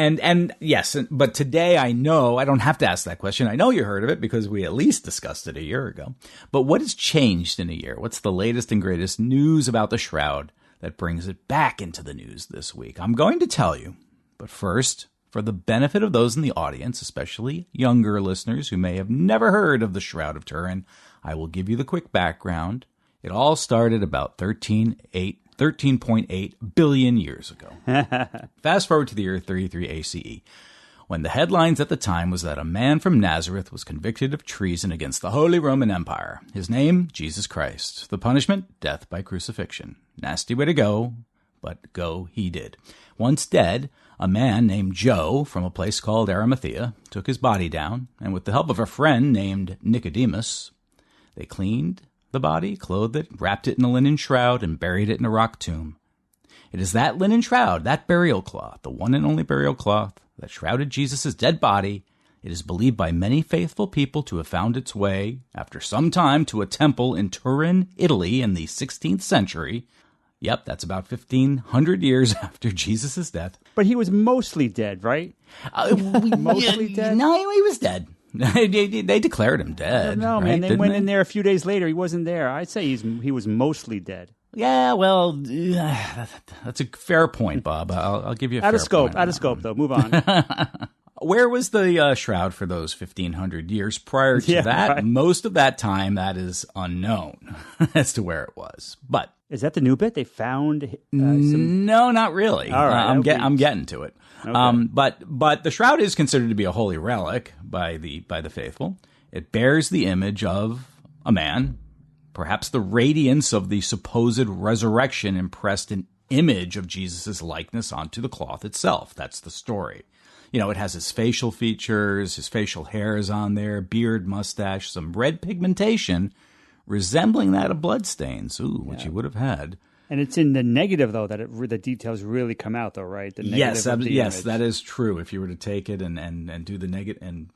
And yes, but today I know I don't have to ask that question. I know you heard of it because we at least discussed it a year ago. But what has changed in a year? What's the latest and greatest news about the Shroud that brings it back into the news this week? I'm going to tell you, but first, for the benefit of those in the audience, especially younger listeners who may have never heard of the Shroud of Turin, I will give you the quick background. It all started about 13.8 billion years ago. Fast forward to the year 33 ACE, when the headlines at the time was that a man from Nazareth was convicted of treason against the Holy Roman Empire. His name, Jesus Christ. The punishment, death by crucifixion. Nasty way to go, but go he did. Once dead, a man named Joe from a place called Arimathea took his body down, and with the help of a friend named Nicodemus, they cleaned the body, clothed it, wrapped it in a linen shroud, and buried it in a rock tomb. It is that linen shroud, that burial cloth, the one and only burial cloth that shrouded Jesus' dead body. It is believed by many faithful people to have found its way, after some time, to a temple in Turin, Italy in the 16th century. Yep, that's about 1,500 years after Jesus' death. But he was mostly dead, right? Mostly dead? No, he was dead. They declared him dead. No, right? man. They went in there a few days later. He wasn't there. I'd say he was mostly dead. Yeah, well, that's a fair point, Bob. I'll give you a fair point. Out of scope, though. Move on. Where was the shroud for those 1,500 years prior to that? Right. Most of that time, that is unknown as to where it was. But is that the new bit? They found No, not really. All right, I'm getting to it. Okay. But the shroud is considered to be a holy relic by the faithful. It bears the image of a man. Perhaps the radiance of the supposed resurrection impressed an image of Jesus' likeness onto the cloth itself. That's the story. You know, it has his facial features, his facial hair is on there, beard, mustache, some red pigmentation resembling that of bloodstains, which he would have had. And it's in the negative, though, that the details really come out, though, right? The negative yes, that is true. If you were to take it and do the negative and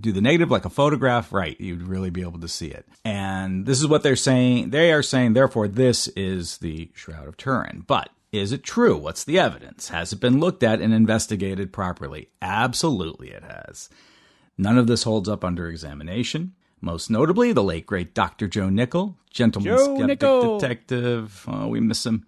do the negative like a photograph, right, you'd really be able to see it. And this is what they're saying. They are saying, therefore, this is the Shroud of Turin. But is it true? What's the evidence? Has it been looked at and investigated properly? Absolutely it has. None of this holds up under examination. Most notably, the late, great Dr. Joe Nickell, gentleman skeptic detective. Oh, we miss him.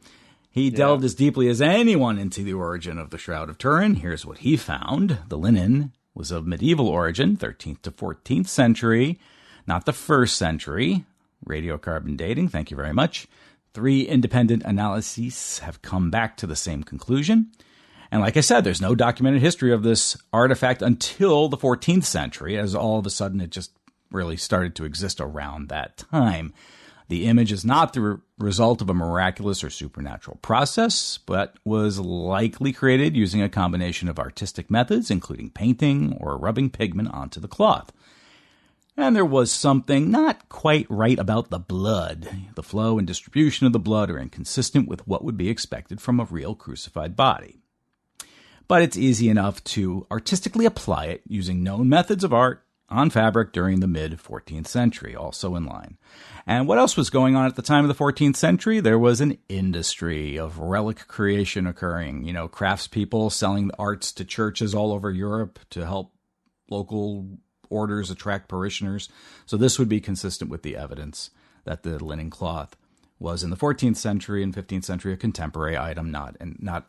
He delved as deeply as anyone into the origin of the Shroud of Turin. Here's what he found. The linen was of medieval origin, 13th to 14th century, not the 1st century. Radiocarbon dating, thank you very much. 3 independent analyses have come back to the same conclusion. And like I said, there's no documented history of this artifact until the 14th century, as all of a sudden it just really started to exist around that time. The image is not the result of a miraculous or supernatural process, but was likely created using a combination of artistic methods, including painting or rubbing pigment onto the cloth. And there was something not quite right about the blood. The flow and distribution of the blood are inconsistent with what would be expected from a real crucified body. But it's easy enough to artistically apply it using known methods of art on fabric during the mid-14th century, also in line. And what else was going on at the time of the 14th century? There was an industry of relic creation occurring. You know, craftspeople selling arts to churches all over Europe to help local orders attract parishioners. So this would be consistent with the evidence that the linen cloth was in the 14th century and 15th century a contemporary item, not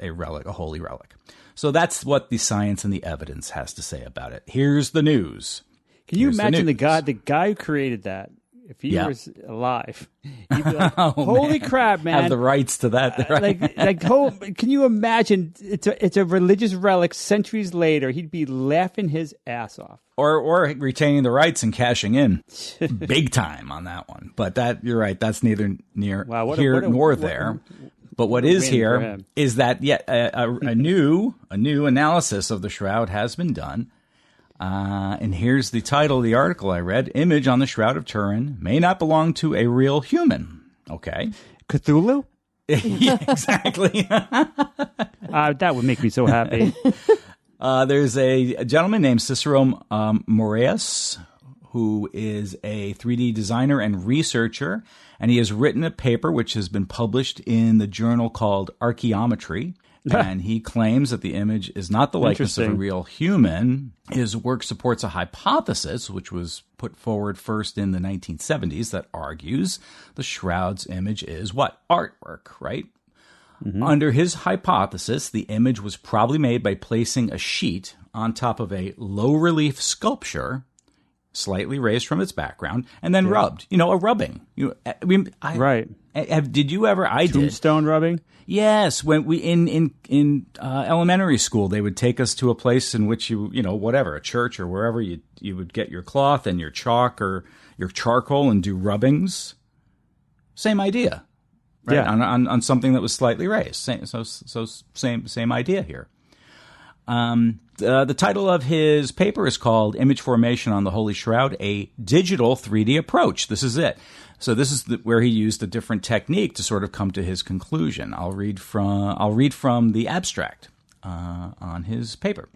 a relic, a holy relic. So that's what the science and the evidence has to say about it. Here's the news. Can you imagine the guy who created that? If he was alive, he'd be like, "Holy crap, man!" Have the rights to that, right? Can you imagine? It's a religious relic. Centuries later, he'd be laughing his ass off, or retaining the rights and cashing in, big time on that one. But you're right. That's neither here nor there. But what is here is that a new analysis of the shroud has been done. And here's the title of the article I read. Image on the Shroud of Turin may not belong to a real human. Okay. Cthulhu? Yeah, exactly. That would make me so happy. There's a gentleman named Cicero Moraes, who is a 3D designer and researcher, and he has written a paper which has been published in the journal called Archaeometry. And he claims that the image is not the likeness of a real human. His work supports a hypothesis, which was put forward first in the 1970s, that argues the Shroud's image is what? Artwork, right? Mm-hmm. Under his hypothesis, the image was probably made by placing a sheet on top of a low-relief sculpture, slightly raised from its background, and then rubbed. A rubbing. Right. Did you ever? I did. Tombstone rubbing? Yes, when we in elementary school, they would take us to a place in which whatever, a church or wherever you would get your cloth and your chalk or your charcoal and do rubbings. Same idea, right? Yeah. On something that was slightly raised. Same idea here. The title of his paper is called "Image Formation on the Holy Shroud: A Digital 3D Approach." This is it. So this is where he used a different technique to sort of come to his conclusion. I'll read from the abstract on his paper.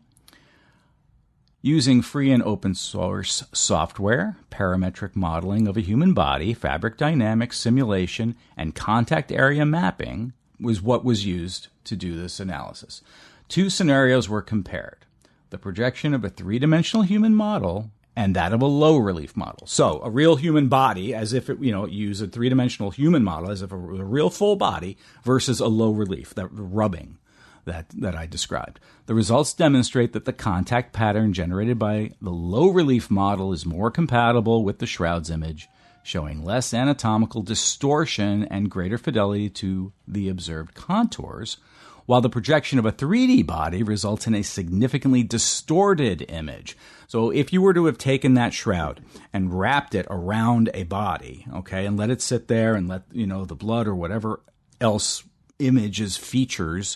Using free and open source software, parametric modeling of a human body, fabric dynamics simulation, and contact area mapping was what was used to do this analysis. Two scenarios were compared: the projection of a three-dimensional human model and that of a low-relief model. So a real human body, as if it, use a three-dimensional human model, as if a real full body, versus a low-relief, that rubbing that I described. The results demonstrate that the contact pattern generated by the low-relief model is more compatible with the Shroud's image, showing less anatomical distortion and greater fidelity to the observed contours, while the projection of a 3D body results in a significantly distorted image. So if you were to have taken that shroud and wrapped it around a body, okay, and let it sit there and let, the blood or whatever else images, features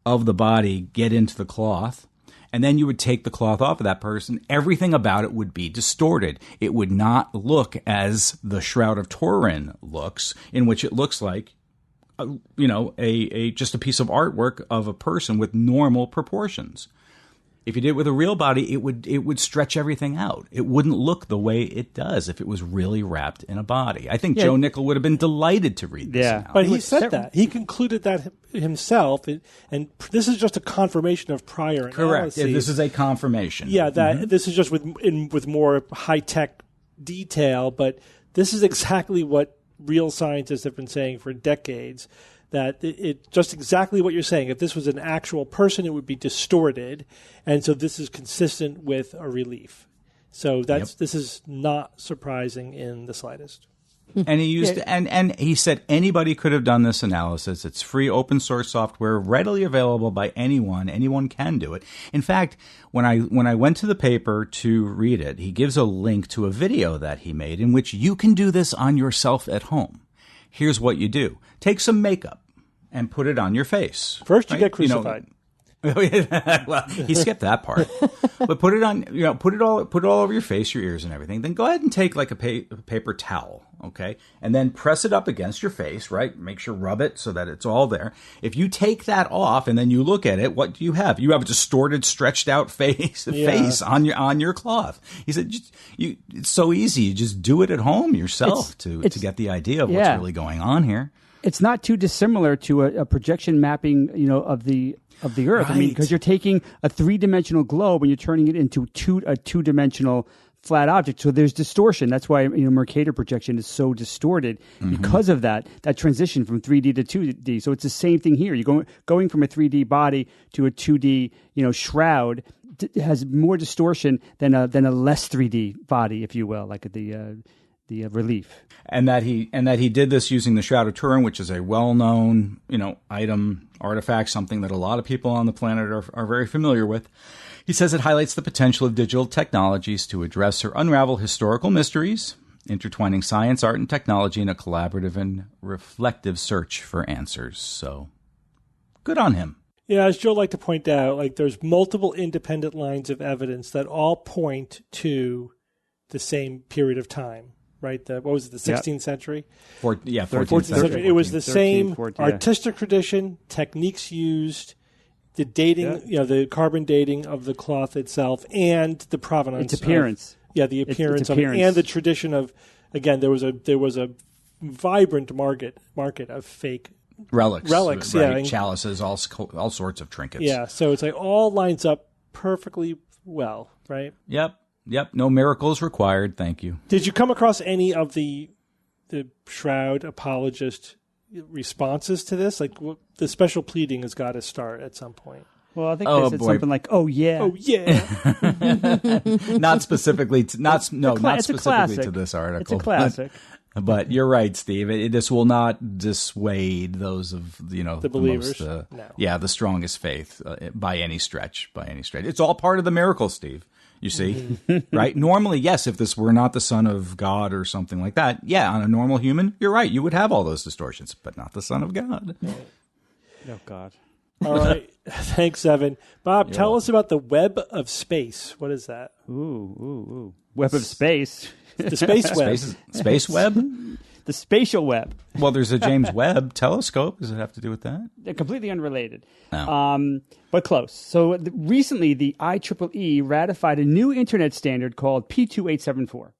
of the body get into the cloth, and then you would take the cloth off of that person, everything about it would be distorted. It would not look as the Shroud of Turin looks, in which it looks like just a piece of artwork of a person with normal proportions. If you did it with a real body, it would stretch everything out. It wouldn't look the way it does if it was really wrapped in a body. I think Joe Nickell would have been delighted to read this. Yeah, but he said that. He concluded that himself, and this is just a confirmation of prior analyses. Correct. Yeah, this is a confirmation. Yeah, that this is just with more high-tech detail, but this is exactly what real scientists have been saying for decades, that it just exactly what you're saying. If this was an actual person, it would be distorted, and so this is consistent with a relief. So this is not surprising in the slightest. And he used and he said anybody could have done this analysis. It's free open source software, readily available by anyone. Anyone can do it. In fact, when I went to the paper to read it, he gives a link to a video that he made in which you can do this on yourself at home. Here's what you do. Take some makeup and put it on your face. First you get crucified. Well, he skipped that part. But put it on, put it all over your face, your ears and everything. Then go ahead and take like a paper towel, okay? And then press it up against your face, right? Make sure rub it so that it's all there. If you take that off and then you look at it, what do you have? You have a distorted, stretched out face on your cloth. He said, it's so easy. You just do it at home yourself to get the idea of what's really going on here. It's not too dissimilar to a projection mapping, of the Earth. Right. I mean, because you're taking a three-dimensional globe and you're turning it into a two-dimensional flat object. So there's distortion. That's why Mercator projection is so distorted because of that transition from 3D to 2D. So it's the same thing here. You're going from a 3D body to a 2D, shroud has more distortion than a less 3D body, if you will, like the relief. And that he did this using the Shroud of Turin, which is a well-known, item, artifact, something that a lot of people on the planet are very familiar with. He says it highlights the potential of digital technologies to address or unravel historical mysteries, intertwining science, art, and technology in a collaborative and reflective search for answers. So, good on him. Yeah, as Joe liked to point out, there's multiple independent lines of evidence that all point to the same period of time. Right, what was it? The 16th century. 14th century. It was the same artistic tradition, techniques used, the dating, the carbon dating of the cloth itself, and the provenance, its appearance. The appearance of it, and the tradition of. Again, there was a vibrant market of fake relics, right? yeah, chalices, all sorts of trinkets. Yeah, so it's like all lines up perfectly well, right? Yep. No miracles required. Thank you. Did you come across any of the Shroud apologist responses to this? Like, the special pleading has got to start at some point. Well, I think they said something like, "Oh yeah, oh yeah." Not specifically. Not specifically to this article. It's a classic. But you're right, Steve. This will not dissuade those of the believers. The strongest faith by any stretch. It's all part of the miracle, Steve. You see, right? Normally, yes, if this were not the Son of God or something like that, yeah, on a normal human, you're right. You would have all those distortions, but not the Son of God. Oh God. All right. Thanks, Evan. Bob, tell us about the web of space. What is that? Ooh. Web of space. The space web. Space web? The spatial web. Well, there's a James Webb telescope. Does it have to do with that? They're completely unrelated. No. But close. So recently, the IEEE ratified a new internet standard called P2874.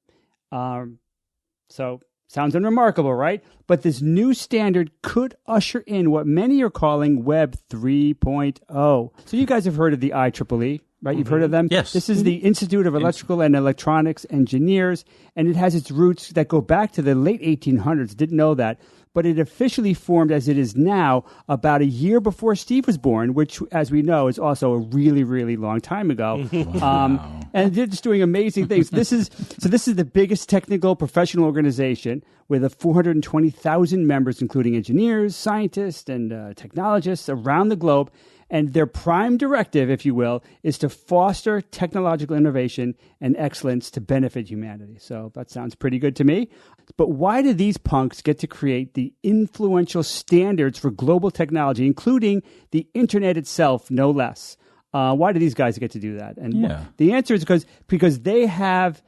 So sounds unremarkable, right? But this new standard could usher in what many are calling Web 3.0. So you guys have heard of the IEEE, right? You've heard of them? Yes. This is the Institute of Electrical and Electronics Engineers, and it has its roots that go back to the late 1800s. Didn't know that. But it officially formed as it is now about a year before Steve was born, which, as we know, is also a really, really long time ago. Wow. And they're just doing amazing things. This is the biggest technical professional organization with 420,000 members, including engineers, scientists, and technologists around the globe. And their prime directive, if you will, is to foster technological innovation and excellence to benefit humanity. So that sounds pretty good to me. But why do these punks get to create the influential standards for global technology, including the internet itself, no less? Why do these guys get to do that? And the answer is because they have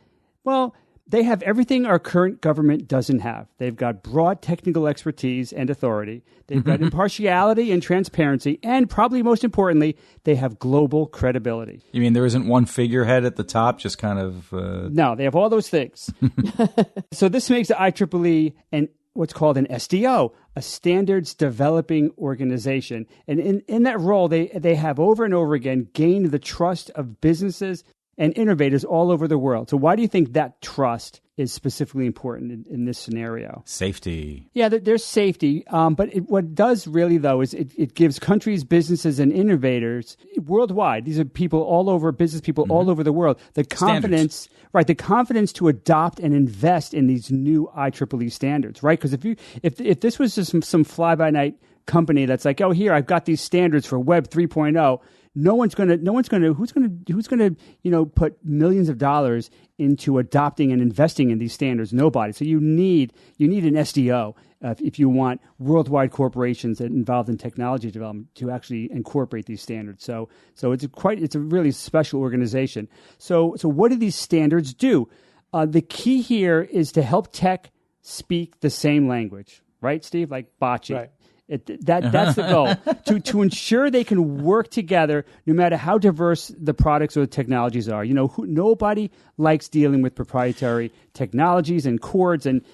everything our current government doesn't have. They've got broad technical expertise and authority. They've got impartiality and transparency. And probably most importantly, they have global credibility. You mean there isn't one figurehead at the top, just kind of... No, they have all those things. So this makes the IEEE what's called an SDO, a standards developing organization. And in that role, they have over and over again gained the trust of businesses and innovators all over the world. So why do you think that trust is specifically important in this scenario? Safety. Yeah, there's safety. But what it does really, though, is it gives countries, businesses, and innovators worldwide, these are people all over, business people all over the world, the confidence, right? The confidence to adopt and invest in these new IEEE standards, right? Because if this was just some fly-by-night company that's like, oh, here, I've got these standards for Web 3.0, who's going to put millions of dollars into adopting and investing in these standards? Nobody. So you need an SDO if you want worldwide corporations that involved in technology development to actually incorporate these standards. So it's a really special organization. So what do these standards do? The key here is to help tech speak the same language, right, Steve? Like bocce. Right. That's the goal, to ensure they can work together no matter how diverse the products or the technologies are. Nobody likes dealing with proprietary technologies and cords and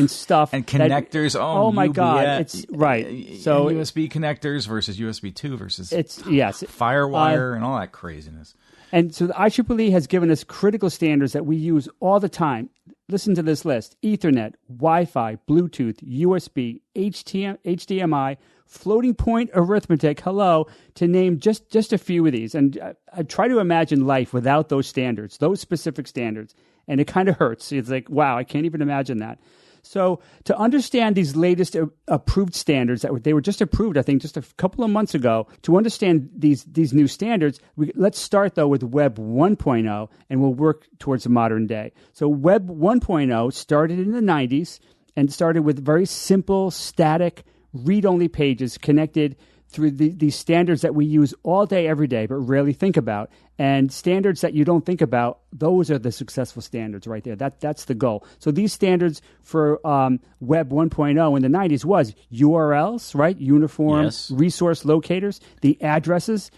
stuff. And connectors. Oh my God. It's right. So USB connectors versus USB 2 versus FireWire and all that craziness. And so the IEEE has given us critical standards that we use all the time. Listen to this list: Ethernet, Wi-Fi, Bluetooth, USB, HDMI, floating point arithmetic, to name just a few of these. And I try to imagine life without those standards, those specific standards. And it kind of hurts. It's like, wow, I can't even imagine that. So to understand these latest approved standards they were just approved, I think, just a couple of months ago, to understand these new standards, let's start, though, with Web 1.0, and we'll work towards the modern day. So Web 1.0 started in the 90s and started with very simple, static, read-only pages connected through these standards that we use all day, every day, but rarely think about. And standards that you don't think about, those are the successful standards right there. That's the goal. So these standards for Web 1.0 in the 90s was URLs, right? Uniform resource locators, the addresses,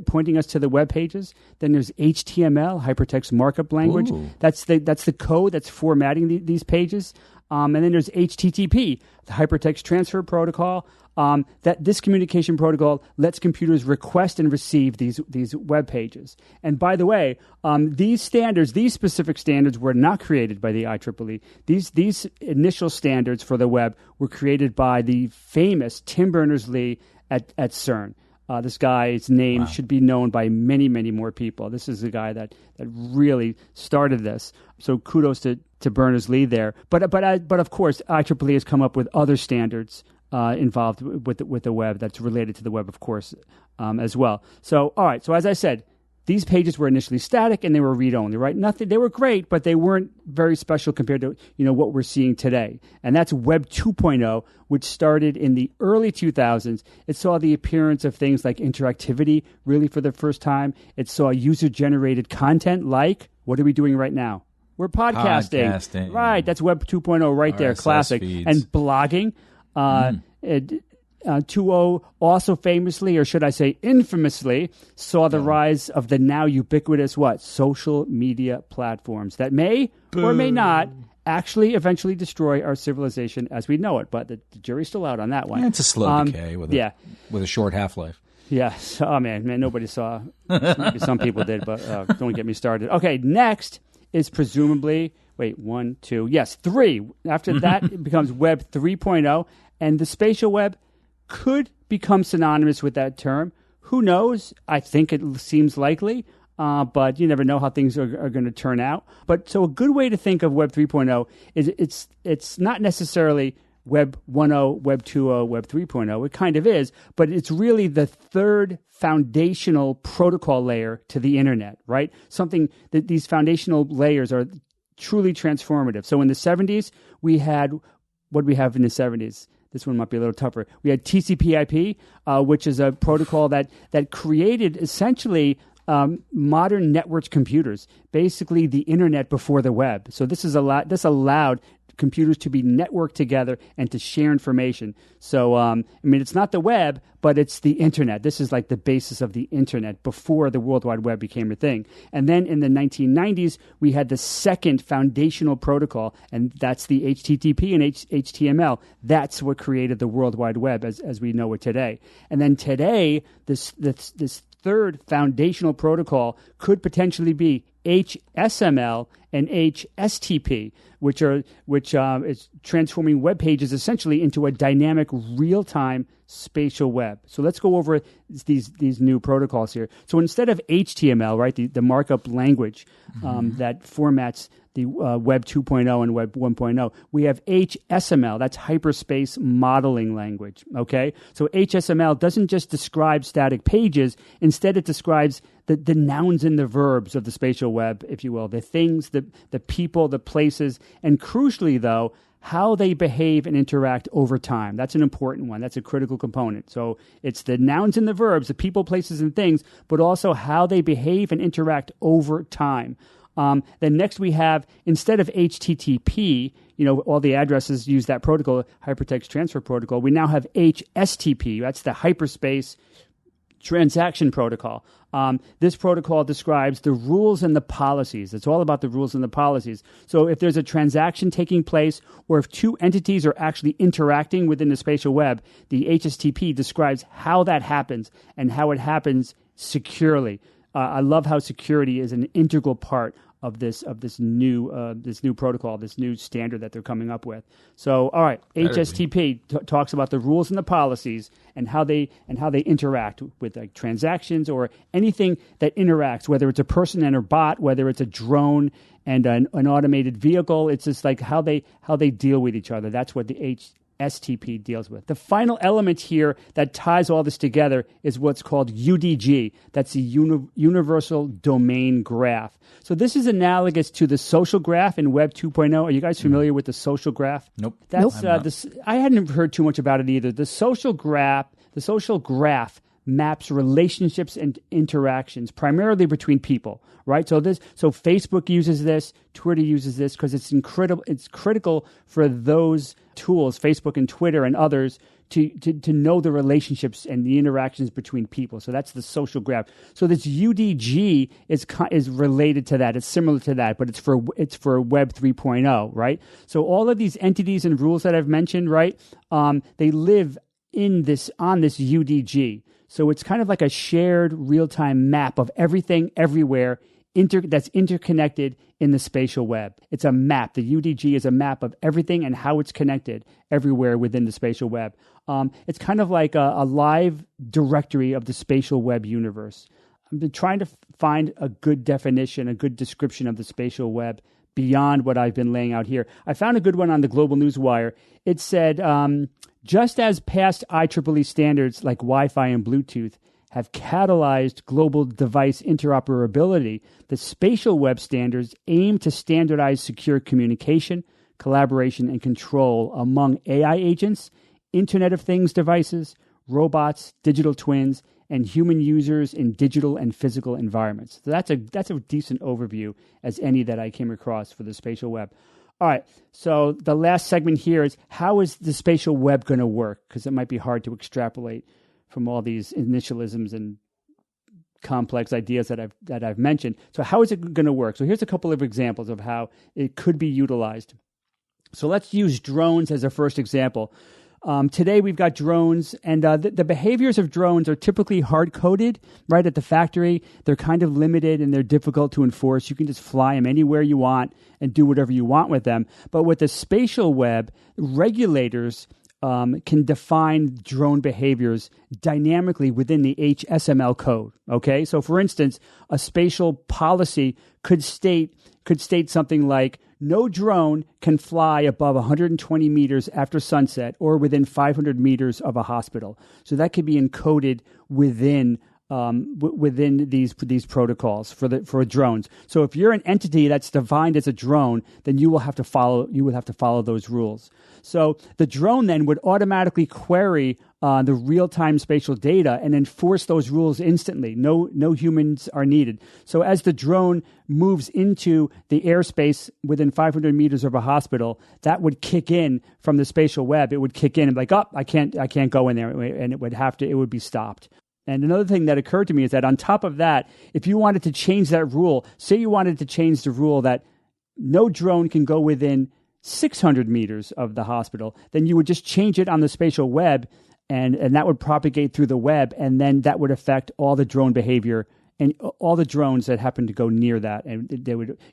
pointing us to the web pages. Then there's HTML, hypertext markup language. Ooh. That's the code that's formatting these pages. And then there's HTTP, the Hypertext Transfer Protocol. That this communication protocol lets computers request and receive these web pages. And by the way, these specific standards were not created by the IEEE. These initial standards for the web were created by the famous Tim Berners-Lee at CERN. This guy's name should be known by many, many more people. This is the guy that really started this. So kudos to Berners-Lee there. But of course, IEEE has come up with other standards involved with the web that's related to the web, of course, as well. So, all right. So as I said, these pages were initially static and they were read-only, right? They were great, but they weren't very special compared to what we're seeing today. And that's Web 2.0, which started in the early 2000s. It saw the appearance of things like interactivity really for the first time. It saw user-generated content like, what are we doing right now? We're podcasting. Right, that's Web 2.0 right there, classic. Feeds. And blogging. 2.0 also famously, or should I say infamously, saw the rise of the now ubiquitous social media platforms that may or may not actually eventually destroy our civilization as we know it. But the jury's still out on that one. Yeah, it's a slow decay with a short half-life. Yes. Oh, man, nobody saw. Maybe some people did, but don't get me started. Okay, next is presumably, 3. After that, it becomes Web 3.0, and the spatial web could become synonymous with that term. Who knows? I think it seems likely, but you never know how things are going to turn out. But so a good way to think of Web 3.0 is it's not necessarily Web 1.0, Web 2.0, Web 3.0. It kind of is, but it's really the third foundational protocol layer to the internet, right? Something that these foundational layers are truly transformative. So in the 70s, we had, what did we have in the 70s? This one might be a little tougher. We had TCP/IP, which is a protocol that created essentially modern networked computers, basically the internet before the web. So this allowed computers to be networked together and to share information. So, it's not the web, but it's the internet. This is like the basis of the internet before the World Wide Web became a thing. And then in the 1990s, we had the second foundational protocol, and that's the HTTP and HTML. That's what created the World Wide Web as we know it today. And then today, this third foundational protocol could potentially be HSML and HSTP, which is transforming web pages essentially into a dynamic, real-time spatial web. So let's go over these new protocols here. So instead of HTML, right, the markup language that formats the Web 2.0 and Web 1.0, we have HSML, that's hyperspace modeling language, okay? So HSML doesn't just describe static pages, instead it describes the nouns and the verbs of the spatial web, if you will, the things, the people, the places, and crucially, though, how they behave and interact over time. That's an important one. That's a critical component. So it's the nouns and the verbs, the people, places, and things, but also how they behave and interact over time. Then next we have, instead of HTTP, all the addresses use that protocol, Hypertext Transfer Protocol, we now have HSTP. That's the Hyperspace Transaction Protocol. This protocol describes the rules and the policies. It's all about the rules and the policies. So if there's a transaction taking place, or if two entities are actually interacting within the spatial web, the HSTP describes how that happens and how it happens securely. I love how security is an integral part of this new protocol, this new standard that they're coming up with. So, all right, HSTP talks about the rules and the policies and how they interact with like transactions or anything that interacts, whether it's a person and a bot, whether it's a drone and an automated vehicle. It's just like how they deal with each other. That's what the HSTP deals with. The final element here that ties all this together is what's called UDG. That's the Universal Domain Graph. So this is analogous to the social graph in Web 2.0. Are you guys familiar with the social graph? Nope. That's I hadn't heard too much about it either. The social graph maps relationships and interactions primarily between people, right? So Facebook uses this, Twitter uses this because it's incredible. It's critical for those tools, Facebook and Twitter and others, to know the relationships and the interactions between people. So that's the social graph. So this UDG is related to that. It's similar to that, but it's for Web 3.0, right? So all of these entities and rules that I've mentioned, right? They live on this UDG. So it's kind of like a shared real-time map of everything, everywhere, that's interconnected in the spatial web. It's a map. The UDG is a map of everything and how it's connected everywhere within the spatial web. It's kind of like a live directory of the spatial web universe. I've been trying to find a good definition, a good description of the spatial web beyond what I've been laying out here. I found a good one on the Global News Wire. It said, just as past IEEE standards like Wi-Fi and Bluetooth have catalyzed global device interoperability, the spatial web standards aim to standardize secure communication, collaboration, and control among AI agents, Internet of Things devices, robots, digital twins, and human users in digital and physical environments. So that's a decent overview as any that I came across for the spatial web. All right, so the last segment here is, how is the spatial web going to work? Because it might be hard to extrapolate from all these initialisms and complex ideas that I've mentioned. So how is it going to work? So here's a couple of examples of how it could be utilized. So let's use drones as a first example. Today we've got drones, and the behaviors of drones are typically hard-coded, right, at the factory. They're kind of limited and they're difficult to enforce. You can just fly them anywhere you want and do whatever you want with them. But with the spatial web, regulators can define drone behaviors dynamically within the HSML code. Okay, so for instance, a spatial policy could state something like, no drone can fly above 120 meters after sunset or within 500 meters of a hospital. So that could be encoded within these protocols for drones. So if you're an entity that's defined as a drone, then you would have to follow those rules. So the drone then would automatically query the real-time spatial data and enforce those rules instantly. No humans are needed. So as the drone moves into the airspace within 500 meters of a hospital, that would kick in from the spatial web. It would kick in and be like, oh, I can't go in there, and it would be stopped. And another thing that occurred to me is that on top of that, if you wanted to change that rule, say you wanted to change the rule that no drone can go within 600 meters of the hospital, then you would just change it on the spatial web, and that would propagate through the web, and then that would affect all the drone behavior and all the drones that happen to go near that. And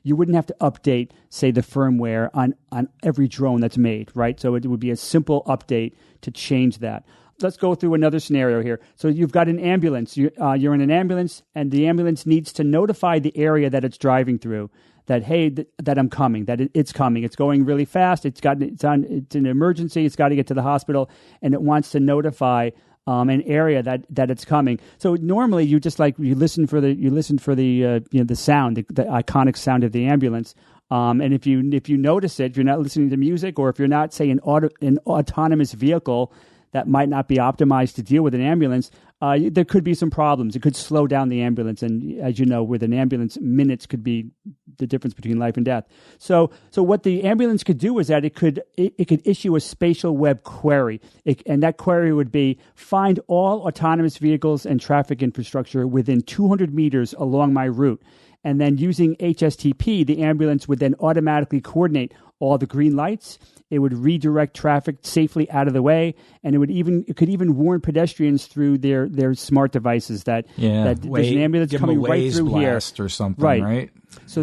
you wouldn't have to update, say, the firmware on every drone that's made, right? So it would be a simple update to change that. Let's go through another scenario here. So you've got an ambulance. You're in an ambulance, and the ambulance needs to notify the area that it's driving through that, hey, that I'm coming, that it's coming. It's going really fast. It's an emergency. It's got to get to the hospital, and it wants to notify an area that it's coming. So normally you just you listen for the sound, the iconic sound of the ambulance. And if you notice it, if you're not listening to music, or if you're not, say, an autonomous vehicle that might not be optimized to deal with an ambulance, there could be some problems. It could slow down the ambulance. And as you know, with an ambulance, minutes could be the difference between life and death. So what the ambulance could do is that it could issue a spatial web query. And that query would be, find all autonomous vehicles and traffic infrastructure within 200 meters along my route. And then using HSTP, the ambulance would then automatically coordinate all the green lights. It would redirect traffic safely out of the way, and it could even warn pedestrians through their smart devices that there's an ambulance coming right through here or something, right? So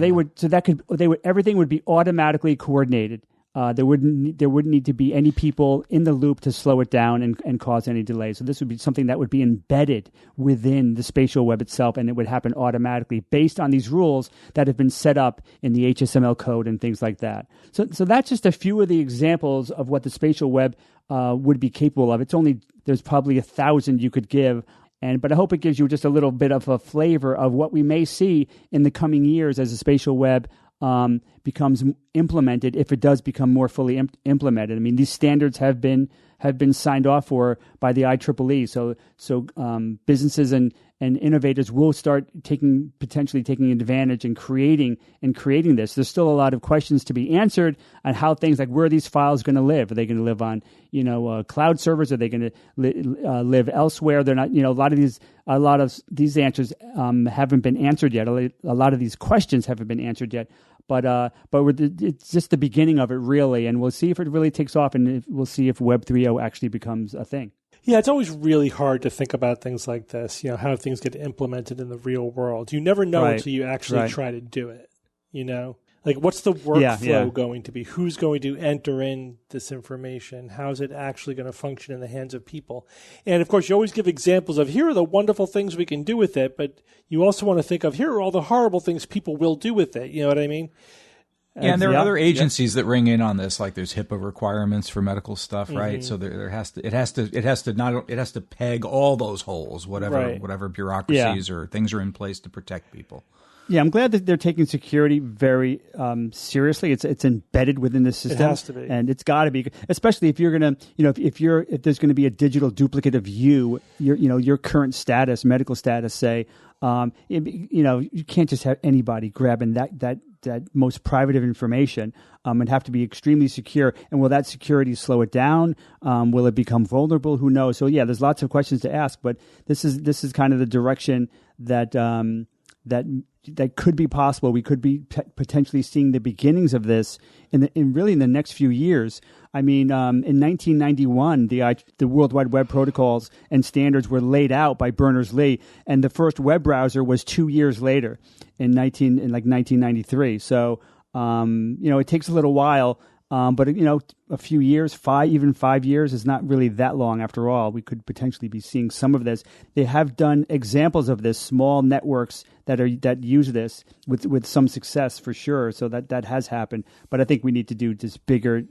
everything would be automatically coordinated. There wouldn't need to be any people in the loop to slow it down and cause any delay. So this would be something that would be embedded within the spatial web itself, and it would happen automatically based on these rules that have been set up in the HSML code and things like that. So that's just a few of the examples of what the spatial web would be capable of. There's probably 1,000 you could give. But I hope it gives you just a little bit of a flavor of what we may see in the coming years as the spatial web becomes implemented, if it does become more fully implemented. I mean, these standards have been signed off for by the IEEE. So businesses and and innovators will start potentially taking advantage and creating this. There's still a lot of questions to be answered on how things like where are these files going to live? Are they going to live on cloud servers? Are they going to live elsewhere? They're not. A lot of these answers haven't been answered yet. A lot of these questions haven't been answered yet. But it's just the beginning of it, really, and we'll see if it really takes off, and we'll see if Web 3.0 actually becomes a thing. Yeah, it's always really hard to think about things like this, how things get implemented in the real world. You never know until you actually try to do it, Like, what's the workflow going to be? Who's going to enter in this information? How's it actually going to function in the hands of people? And, of course, you always give examples of here are the wonderful things we can do with it, but you also want to think of here are all the horrible things people will do with it. You know what I mean? Yeah, and there are other agencies that ring in on this, like there's HIPAA requirements for medical stuff, right? So it has to peg all those holes, whatever bureaucracies or things are in place to protect people. Yeah, I'm glad that they're taking security very seriously. It's embedded within the system. It has to be, and it's got to be, especially if you're gonna, if there's going to be a digital duplicate of your current status, medical status, say, you can't just have anybody grabbing that most private of information. It'd have to be extremely secure. And will that security slow it down? Will it become vulnerable? Who knows? So yeah, there's lots of questions to ask, but this is kind of the direction that could be possible. We could be potentially seeing the beginnings of this in the next few years. I mean, in 1991, the World Wide Web protocols and standards were laid out by Berners-Lee, and the first web browser was 2 years later, in 1993. So, it takes a little while. But a few years, 5 years is not really that long after all. We could potentially be seeing some of this. They have done examples of this, small networks that use this with some success for sure. So that has happened. But I think we need to do just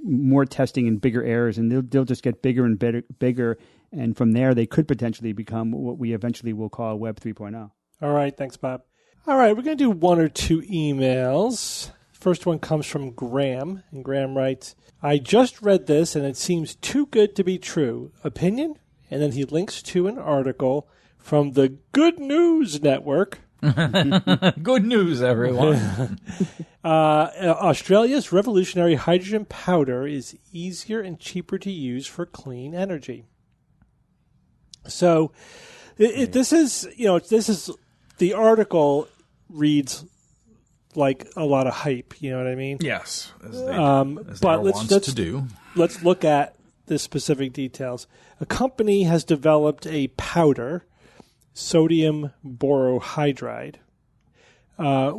more testing and bigger errors, and they'll just get bigger and bigger. And from there, they could potentially become what we eventually will call Web 3.0. All right. Thanks, Bob. All right. We're going to do one or two emails. First one comes from Graham, and Graham writes, I just read this and it seems too good to be true. Opinion? And then he links to an article from the Good News Network. Good news, everyone. Australia's revolutionary hydrogen powder is easier and cheaper to use for clean energy. So this is the article reads like a lot of hype, you know what I mean? Yes. But let's look at the specific details. A company has developed a powder, sodium borohydride,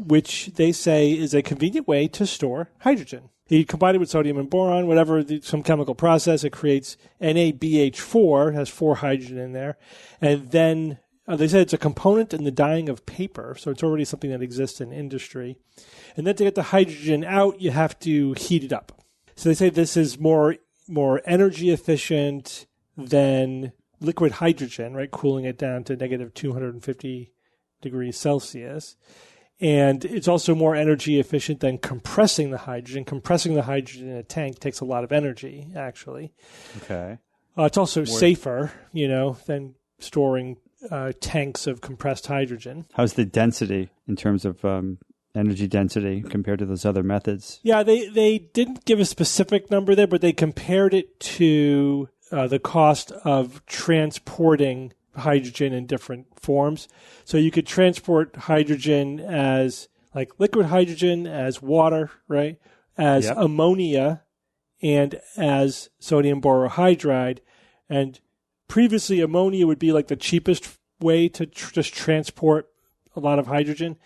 which they say is a convenient way to store hydrogen. You combine it with sodium and boron, some chemical process, it creates NaBH4, has 4 hydrogen in there, and then they said it's a component in the dyeing of paper, so it's already something that exists in industry. And then to get the hydrogen out, you have to heat it up. So they say this is more energy efficient than liquid hydrogen, right? Cooling it down to negative 250 degrees Celsius. And it's also more energy efficient than compressing the hydrogen. Compressing the hydrogen in a tank takes a lot of energy, actually. Okay. It's also safer, than storing tanks of compressed hydrogen. How's the density in terms of energy density compared to those other methods? Yeah, they didn't give a specific number there, but they compared it to the cost of transporting hydrogen in different forms. So you could transport hydrogen as like liquid hydrogen, as water, right? As ammonia, and as sodium borohydride. And previously, ammonia would be like the cheapest way to just transport a lot of hydrogen.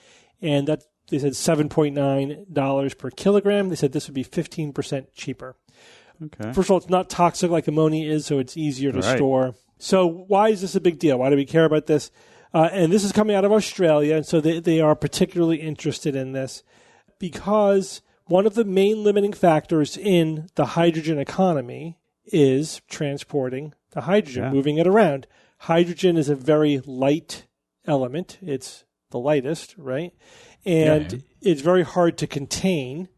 And that they said $7.9 per kilogram. They said this would be 15% cheaper. Okay. First of all, it's not toxic like ammonia is, so it's easier to store. So why is this a big deal? Why do we care about this? And this is coming out of Australia, and so they are particularly interested in this because one of the main limiting factors in the hydrogen economy is transporting the hydrogen, moving it around. Hydrogen is a very light element. It's the lightest, right? And it's very hard to contain.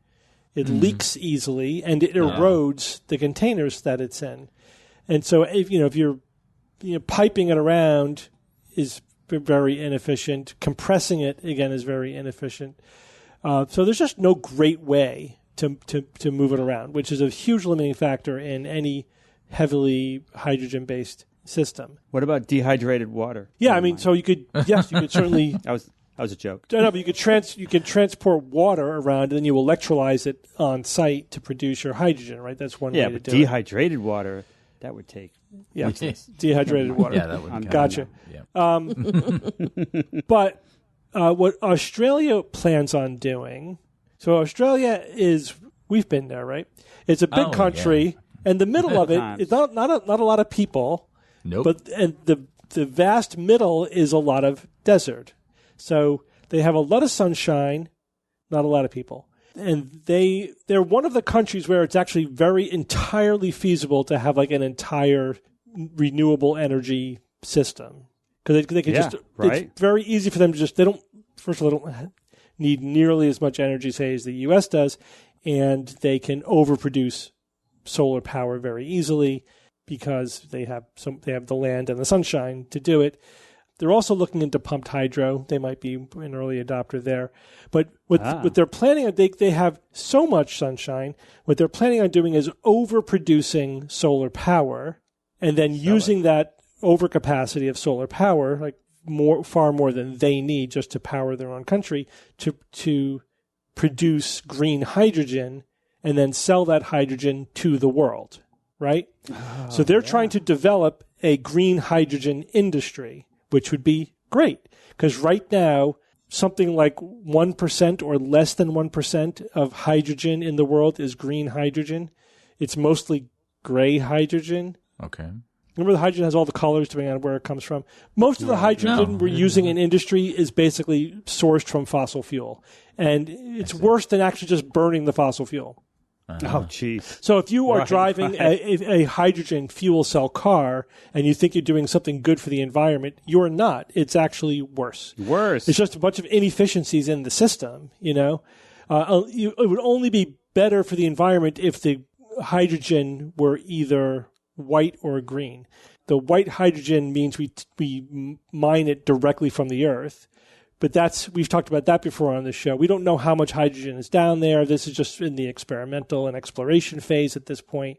It leaks easily, and it erodes the containers that it's in. And so if you're piping it around is very inefficient. Compressing it, again, is very inefficient. So there's just no great way to move it around, which is a huge limiting factor in any heavily hydrogen-based system. What about dehydrated water? Yeah, I mean, so you could certainly. That was a joke. No, but you can transport water around, and then you electrolyze it on site to produce your hydrogen, right? That's one way to do it. Yeah, dehydrated water, that would take. Yeah, dehydrated water. Yeah, that would. Gotcha. Yeah. But what Australia plans on doing, so Australia we've been there, right? It's a big country, and the middle of it is not a lot of people. Nope. And the vast middle is a lot of desert. So they have a lot of sunshine, not a lot of people. And they're one of the countries where it's actually entirely feasible to have like an entire renewable energy system. Because they can it's very easy for them to they don't need nearly as much energy, say, as the U.S. does, and they can overproduce solar power very easily because they have the land and the sunshine to do it. They're also looking into pumped hydro. They might be an early adopter there. But what they're planning on, they have so much sunshine. What they're planning on doing is overproducing solar power and then using that overcapacity of solar power, like far more than they need just to power their own country, to produce green hydrogen and then sell that hydrogen to the world, right? So they're trying to develop a green hydrogen industry, which would be great because right now, something like 1% or less than 1% of hydrogen in the world is green hydrogen. It's mostly gray hydrogen. Okay. Remember, the hydrogen has all the colors depending on where it comes from. Most of the hydrogen we're using in industry is basically sourced from fossil fuel. And it's worse than actually just burning the fossil fuel. Oh, jeez. So if you are driving a hydrogen fuel cell car and you think you're doing something good for the environment, you're not. It's actually worse. It's just a bunch of inefficiencies in the system, you know. It would only be better for the environment if the hydrogen were either white or green. The white hydrogen means we mine it directly from the earth. But we've talked about that before on the show. We don't know how much hydrogen is down there. This is just in the experimental and exploration phase at this point.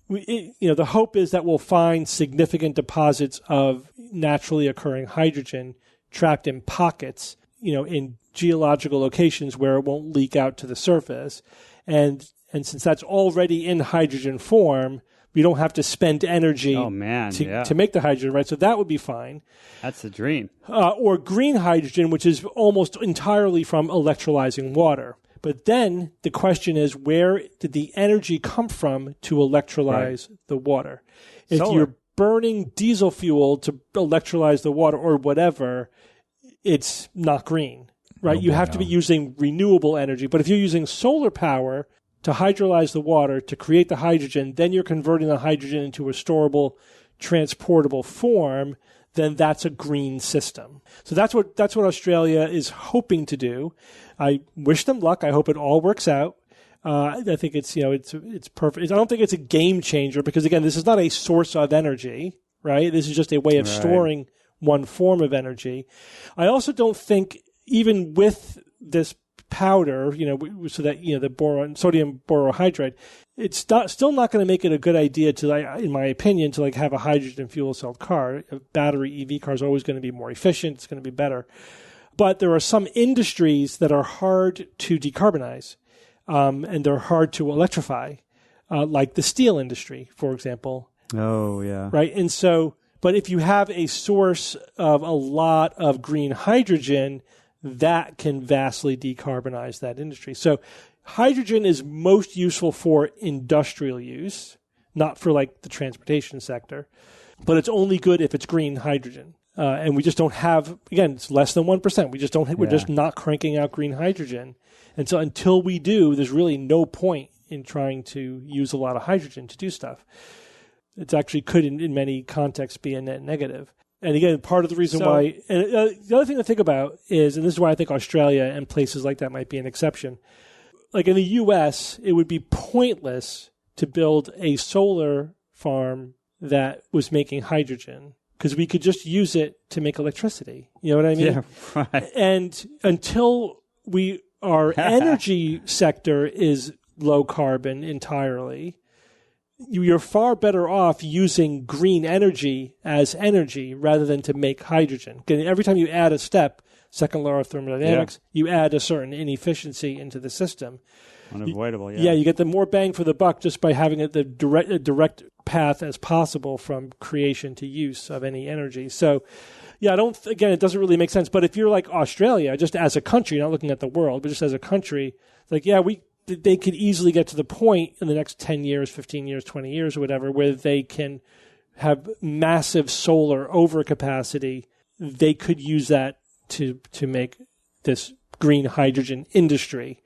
The hope is that we'll find significant deposits of naturally occurring hydrogen trapped in pockets, in geological locations where it won't leak out to the surface. And since that's already in hydrogen form, we don't have to spend energy to make the hydrogen, right? So that would be fine. That's the dream. Or green hydrogen, which is almost entirely from electrolyzing water. But then the question is, where did the energy come from to electrolyze the water? If you're burning diesel fuel to electrolyze the water or whatever, it's not green, right? You have to be using renewable energy. But if you're using solar power to hydrolyze the water, to create the hydrogen, then you're converting the hydrogen into a storable, transportable form, then that's a green system. So that's what Australia is hoping to do. I wish them luck. I hope it all works out. I think it's perfect. I don't think it's a game changer because, again, this is not a source of energy, right? This is just a way of storing one form of energy. I also don't think, even with this powder, so that the sodium borohydride, it's still not going to make it a good idea in my opinion, to have a hydrogen fuel cell car. A battery EV car is always going to be more efficient. It's going to be better. But there are some industries that are hard to decarbonize, and they're hard to electrify, like the steel industry, for example. Oh, yeah. Right. And so, but if you have a source of a lot of green hydrogen, that can vastly decarbonize that industry. So hydrogen is most useful for industrial use, not for the transportation sector, but it's only good if it's green hydrogen. And we just don't have, again, it's less than 1%. We just don't, we're just not cranking out green hydrogen. And so until we do, there's really no point in trying to use a lot of hydrogen to do stuff. It actually could, in many contexts, be a net negative. And again, part of the reason why, and the other thing to think about is, and this is why I think Australia and places like that might be an exception. Like in the U.S., it would be pointless to build a solar farm that was making hydrogen, because we could just use it to make electricity. You know what I mean? Yeah, right. And until our energy sector is low carbon entirely, you're far better off using green energy as energy rather than to make hydrogen. Every time you add a step, second law of thermodynamics, you add a certain inefficiency into the system. Unavoidable, yeah. Yeah, you get the more bang for the buck just by having the direct path as possible from creation to use of any energy. So, yeah, it doesn't really make sense. But if you're like Australia, just as a country, not looking at the world, but just as a country, like, yeah, they could easily get to the point in the next 10 years, 15 years, 20 years, or whatever, where they can have massive solar overcapacity. They could use that to make this green hydrogen industry,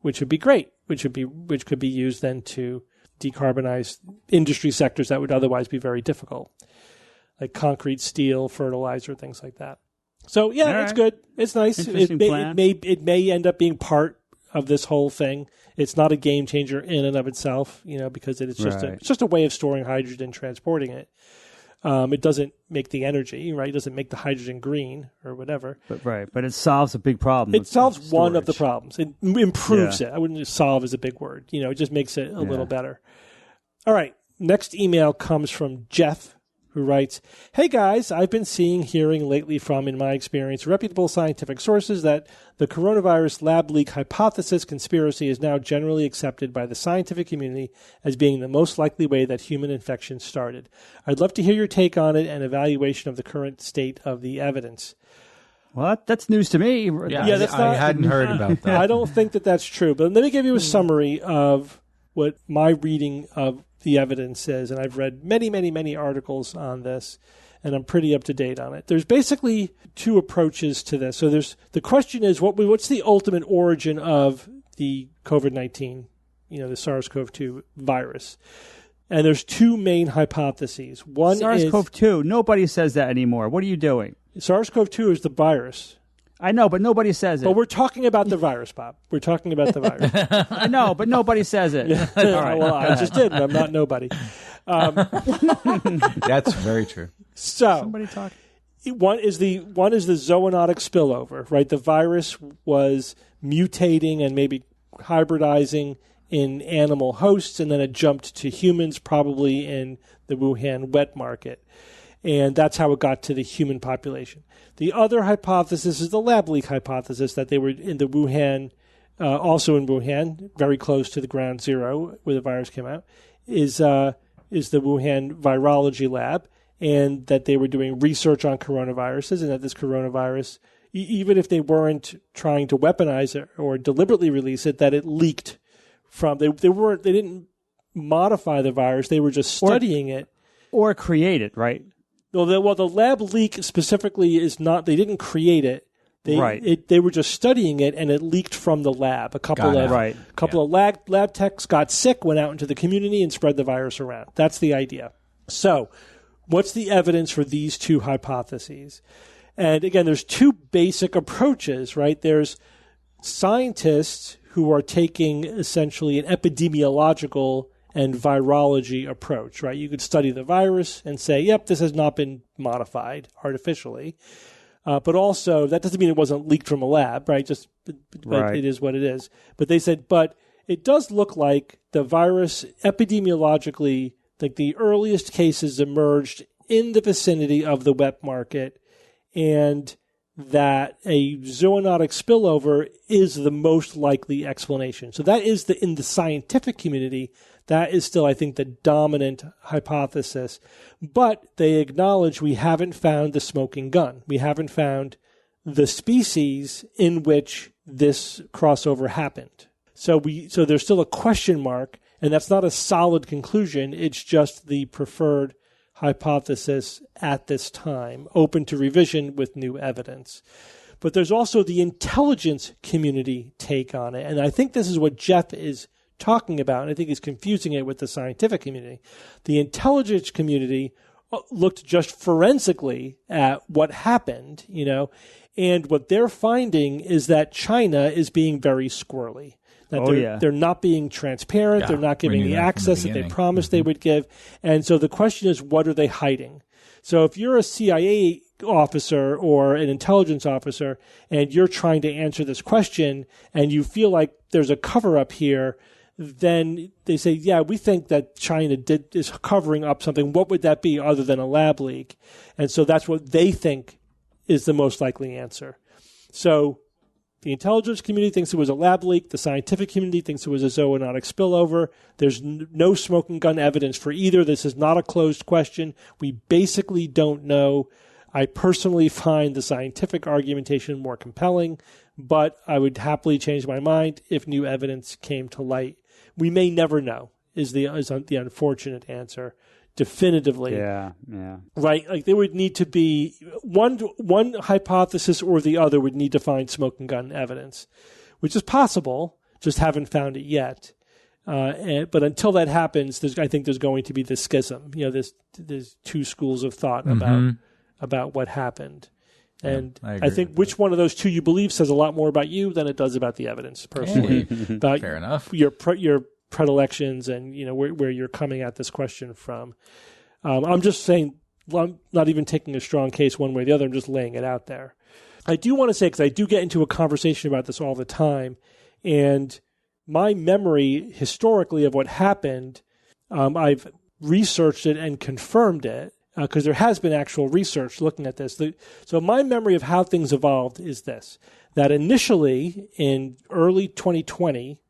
which would be great, which could be used then to decarbonize industry sectors that would otherwise be very difficult, like concrete, steel, fertilizer, things like that. So yeah, It's good. It's nice. It may end up being part of this whole thing. It's not a game changer in and of itself, because it's just a way of storing hydrogen and transporting it. It doesn't make the energy, right? It doesn't make the hydrogen green or whatever. But it solves a big problem. It solves one of the problems. It improves it. I wouldn't just solve is a big word. It just makes it a little better. All right. Next email comes from Jeff, who writes, "Hey guys, I've been hearing lately from, in my experience, reputable scientific sources that the coronavirus lab leak hypothesis conspiracy is now generally accepted by the scientific community as being the most likely way that human infection started. I'd love to hear your take on it and evaluation of the current state of the evidence." Well, that's news to me. I hadn't heard about that. I don't think that that's true. But let me give you a summary of what my reading of the evidence is, and I've read many, many, many articles on this, and I'm pretty up to date on it. There's basically two approaches to this. So the question is, what's the ultimate origin of the COVID-19, the SARS-CoV-2 virus? And there's two main hypotheses. One SARS-CoV-2. Nobody says that anymore. What are you doing? SARS-CoV-2 is the virus. I know, but nobody says it. But we're talking about the virus, Bob. We're talking about the virus. I know, but nobody says it. All right, well, I just did, and I'm not nobody. That's very true. So, somebody talk. One is the zoonotic spillover, right? The virus was mutating and maybe hybridizing in animal hosts, and then it jumped to humans, probably in the Wuhan wet market. And that's how it got to the human population. The other hypothesis is the lab leak hypothesis, that they were in the Wuhan, also in Wuhan, very close to the ground zero where the virus came out, is the Wuhan virology lab, and that they were doing research on coronaviruses, and that this coronavirus, even if they weren't trying to weaponize it or deliberately release it, that it leaked from. They didn't modify the virus; they were just studying it or create it, right? Well, the lab leak specifically is not. They didn't create it. They were just studying it, and it leaked from the lab. A couple of lab techs got sick, went out into the community, and spread the virus around. That's the idea. So, what's the evidence for these two hypotheses? And again, there's two basic approaches, right? There's scientists who are taking essentially an epidemiological and virology approach, right? You could study the virus and say, yep, this has not been modified artificially. But also, that doesn't mean it wasn't leaked from a lab, right? But it is what it is. But they said, but it does look like the virus epidemiologically, like the earliest cases emerged in the vicinity of the wet market, and that a zoonotic spillover is the most likely explanation. So that is in the scientific community, that is still, I think, the dominant hypothesis. But they acknowledge we haven't found the smoking gun. We haven't found the species in which this crossover happened. So there's still a question mark, and that's not a solid conclusion. It's just the preferred hypothesis at this time, open to revision with new evidence. But there's also the intelligence community take on it. And I think this is what Jeff is talking about, and I think he's confusing it with the scientific community. The intelligence community looked just forensically at what happened, and what they're finding is that China is being very squirrely. That they're not being transparent. Yeah, they're not giving the access that they promised they would give. And so the question is, what are they hiding? So if you're a CIA officer or an intelligence officer and you're trying to answer this question and you feel like there's a cover-up here, then they say, yeah, we think that China is covering up something. What would that be other than a lab leak? And so that's what they think is the most likely answer. So the intelligence community thinks it was a lab leak. The scientific community thinks it was a zoonotic spillover. There's no smoking gun evidence for either. This is not a closed question. We basically don't know. I personally find the scientific argumentation more compelling, but I would happily change my mind if new evidence came to light. We may never know is the unfortunate answer. Definitively. Yeah. Right? Like there would need to be one hypothesis or the other would need to find smoking gun evidence, which is possible, just haven't found it yet. But until that happens, I think there's going to be this schism. There's two schools of thought about what happened. And I think which one of those two you believe says a lot more about you than it does about the evidence, personally. About fair enough. Your predilections and where you're coming at this question from. I'm just saying, I'm not even taking a strong case one way or the other. I'm just laying it out there. I do want to say, because I do get into a conversation about this all the time, and my memory historically of what happened, I've researched it and confirmed it, because there has been actual research looking at this. So my memory of how things evolved is this, that initially in early 2020,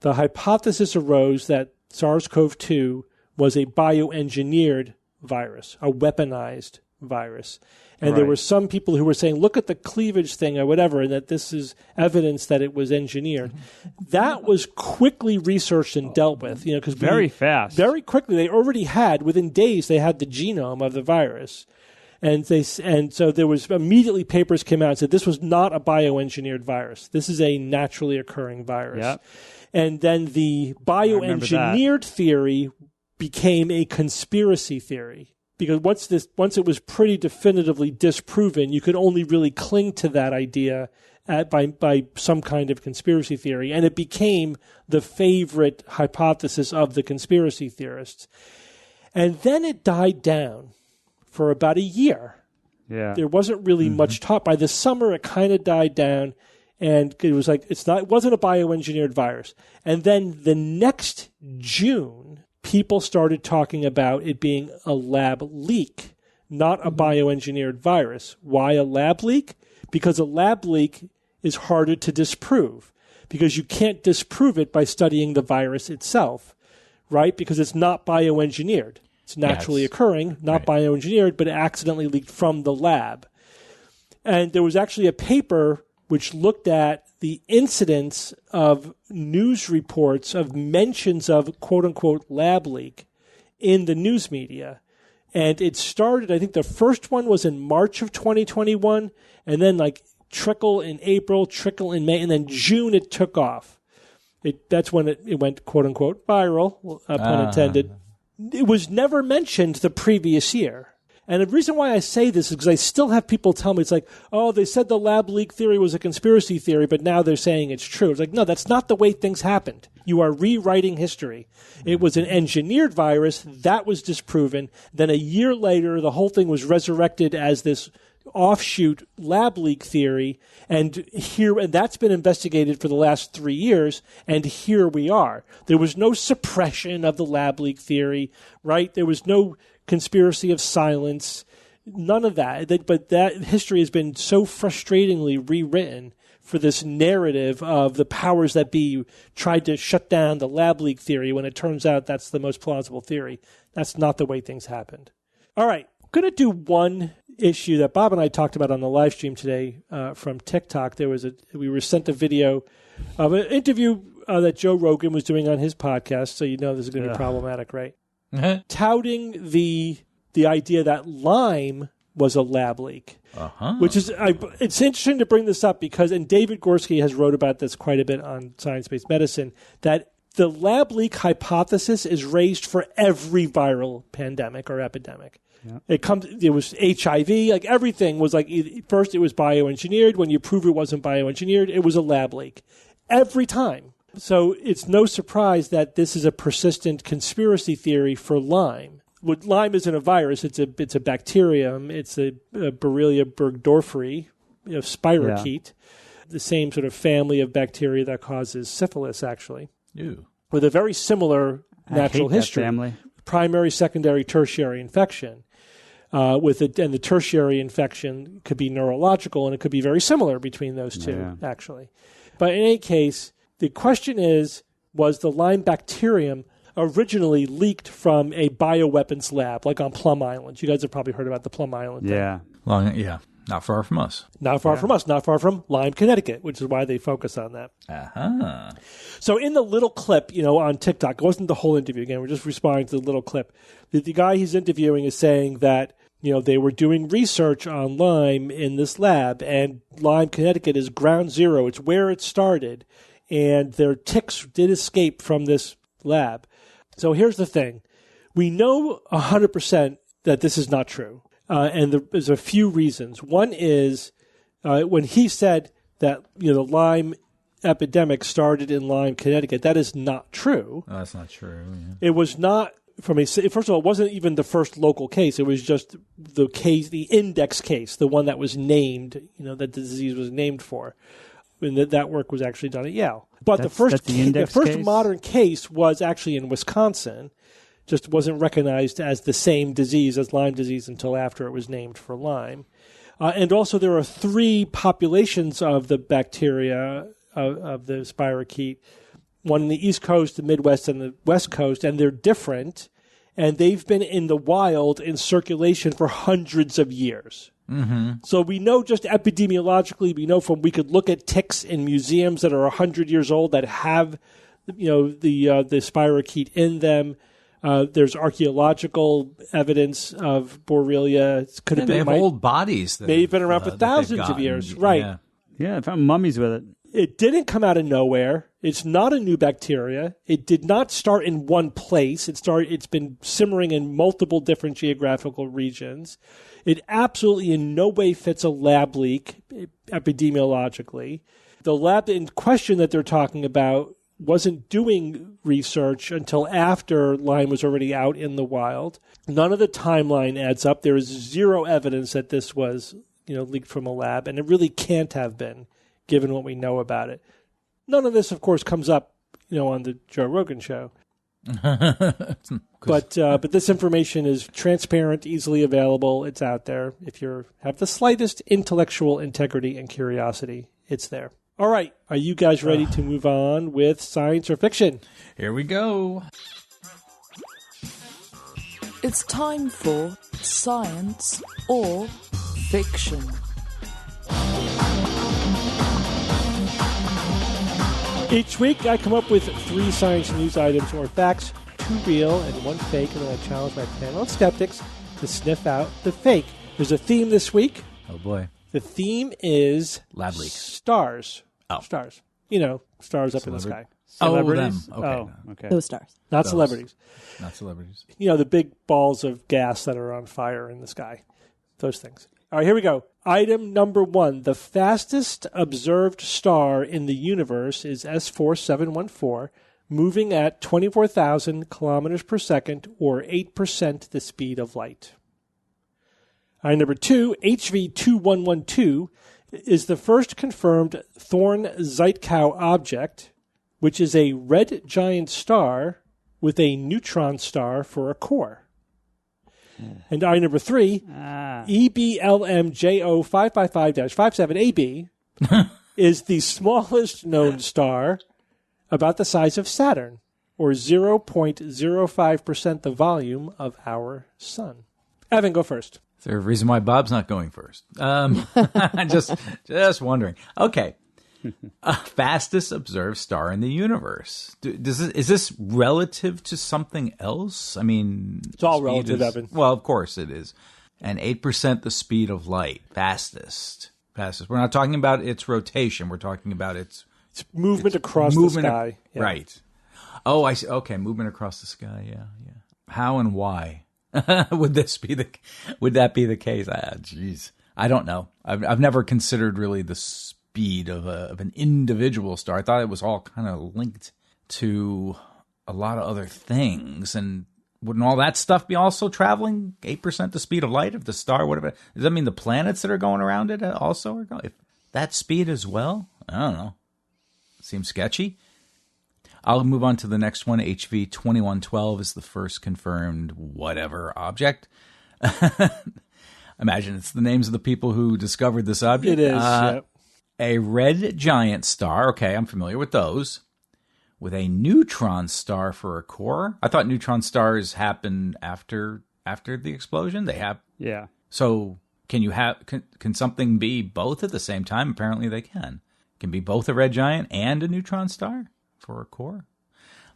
the hypothesis arose that SARS-CoV-2 was a bioengineered virus, a weaponized virus. And there were some people who were saying, look at the cleavage thing or whatever, and that this is evidence that it was engineered. That was quickly researched and dealt with, because very fast. Very quickly, they already had, within days, they had the genome of the virus. And so there was immediately papers came out and said this was not a bioengineered virus. This is a naturally occurring virus. Yep. And then the bioengineered theory became a conspiracy theory. Because once it was pretty definitively disproven, you could only really cling to that idea by some kind of conspiracy theory. And it became the favorite hypothesis of the conspiracy theorists. And then it died down for about a year. Yeah. There wasn't really much talk. By the summer, it kind of died down. And it was like, it wasn't a bioengineered virus. And then the next June, people started talking about it being a lab leak, not a bioengineered virus. Why a lab leak? Because a lab leak is harder to disprove, because you can't disprove it by studying the virus itself, right? Because it's not bioengineered. It's naturally occurring, not bioengineered, but it accidentally leaked from the lab. And there was actually a paper which looked at the incidence of news reports of mentions of quote-unquote lab leak in the news media. And it started, I think the first one was in March of 2021, and then trickle in April, trickle in May, and then June it took off. That's when it went quote-unquote viral, pun intended. It was never mentioned the previous year. And the reason why I say this is because I still have people tell me, it's like, oh, they said the lab leak theory was a conspiracy theory, but now they're saying it's true. It's like, no, that's not the way things happened. You are rewriting history. It was an engineered virus. That was disproven. Then a year later, the whole thing was resurrected as this offshoot lab leak theory. And that's been investigated for the last 3 years. And here we are. There was no suppression of the lab leak theory, right? There was no conspiracy of silence, none of that. But that history has been so frustratingly rewritten for this narrative of the powers that be tried to shut down the lab leak theory when it turns out that's the most plausible theory. That's not the way things happened. All right, I'm going to do one issue that Bob and I talked about on the live stream today from TikTok. We were sent a video of an interview that Joe Rogan was doing on his podcast, so you know this is going to be problematic, right? Touting the idea that Lyme was a lab leak, which is it's interesting to bring this up because, and David Gorski has wrote about this quite a bit on Science-Based Medicine, that the lab leak hypothesis is raised for every viral pandemic or epidemic. Yeah. It was HIV, everything was first it was bioengineered. When you prove it wasn't bioengineered, it was a lab leak every time. So it's no surprise that this is a persistent conspiracy theory for Lyme. Lyme isn't a virus. It's a bacterium. It's a Borrelia burgdorferi, spirochete, the same sort of family of bacteria that causes syphilis, actually. Ew. With a very similar natural history. Family. Primary, secondary, tertiary infection. And the tertiary infection could be neurological, and it could be very similar between those two, actually. But in any case, the question is, was the Lyme bacterium originally leaked from a bioweapons lab, like on Plum Island? You guys have probably heard about the Plum Island thing. Yeah. Not far from us. Not far from us. Not far from Lyme, Connecticut, which is why they focus on that. Uh-huh. So in the little clip, on TikTok, it wasn't the whole interview. Again, we're just responding to the little clip. The guy he's interviewing is saying that, they were doing research on Lyme in this lab, and Lyme, Connecticut is ground zero. It's where it started, and their ticks did escape from this lab. So here's the thing. We know 100% that this is not true. And there's a few reasons. One is when he said that the Lyme epidemic started in Lyme, Connecticut, that is not true. Oh, that's not true. Yeah. It was not first of all, it wasn't even the first local case. It was just the case, the index case, the one that was named, that the disease was named for. And that work was actually done at Yale. But the first modern case was actually in Wisconsin. Just wasn't recognized as the same disease as Lyme disease until after it was named for Lyme. And also there are 3 populations of the bacteria of the spirochete, one in the East Coast, the Midwest, and the West Coast, and they're different. And they've been in the wild in circulation for hundreds of years. Mm-hmm. So we know just epidemiologically, we could look at ticks in museums that are 100 years old that have, the spirochete in them. There's archaeological evidence of Borrelia. They have old bodies. They've been around for thousands of years. Right. Yeah, I found mummies with it. It didn't come out of nowhere. It's not a new bacteria. It did not start in one place. It's been simmering in multiple different geographical regions. It absolutely in no way fits a lab leak epidemiologically. The lab in question that they're talking about wasn't doing research until after Lyme was already out in the wild. None of the timeline adds up. There is zero evidence that this was, leaked from a lab, and it really can't have been, given what we know about it. None of this, of course, comes up, on the Joe Rogan show. But this information is transparent, easily available. It's out there. If you have the slightest intellectual integrity and curiosity, it's there. All right. Are you guys ready to move on with science or fiction? Here we go. It's time for science or fiction. Each week, I come up with 3 science news items or facts, 2 real and 1 fake, and then I challenge my panel of skeptics to sniff out the fake. There's a theme this week. Oh, boy. The theme is lab leak. Stars. Oh. Stars. Stars up in the sky. Celebrities? Oh, them. Okay. Those stars. Not celebrities. Not celebrities. The big balls of gas that are on fire in the sky. Those things. All right, here we go. Item number 1. The fastest observed star in the universe is S4714, moving at 24,000 kilometers per second, or 8% the speed of light. Item number 2. HV2112 is the first confirmed Thorn-Zeitkow object, which is a red giant star with a neutron star for a core. And item number 3, EBLMJO555-57AB is the smallest known star, about the size of Saturn, or 0.05% the volume of our sun. Evan, go first. Is there a reason why Bob's not going first? Just wondering. Okay. Fastest observed star in the universe. Is this relative to something else? I mean, it's all relative, Evan. Well, of course it is. And 8% the speed of light. Fastest. We're not talking about its rotation. We're talking about its movement across the sky. Right. Oh, I see. Okay, movement across the sky. Yeah. How and why would that be the case? Jeez, I don't know. I've never considered really the speed of an individual star. I thought it was all kind of linked to a lot of other things, and wouldn't all that stuff be also traveling 8% the speed of light of the star? Whatever. Does that mean the planets that are going around it also are going if that speed as well? I don't know. Seems sketchy. I'll move on to the next one. HV 2112 is the first confirmed whatever object. Imagine it's the names of the people who discovered this object. It is. Yep. A red giant star. Okay, I'm familiar with those. With a neutron star for a core. I thought neutron stars happen after the explosion. They have. Yeah. So can something be both at the same time? Apparently they can. Can be both a red giant and a neutron star for a core.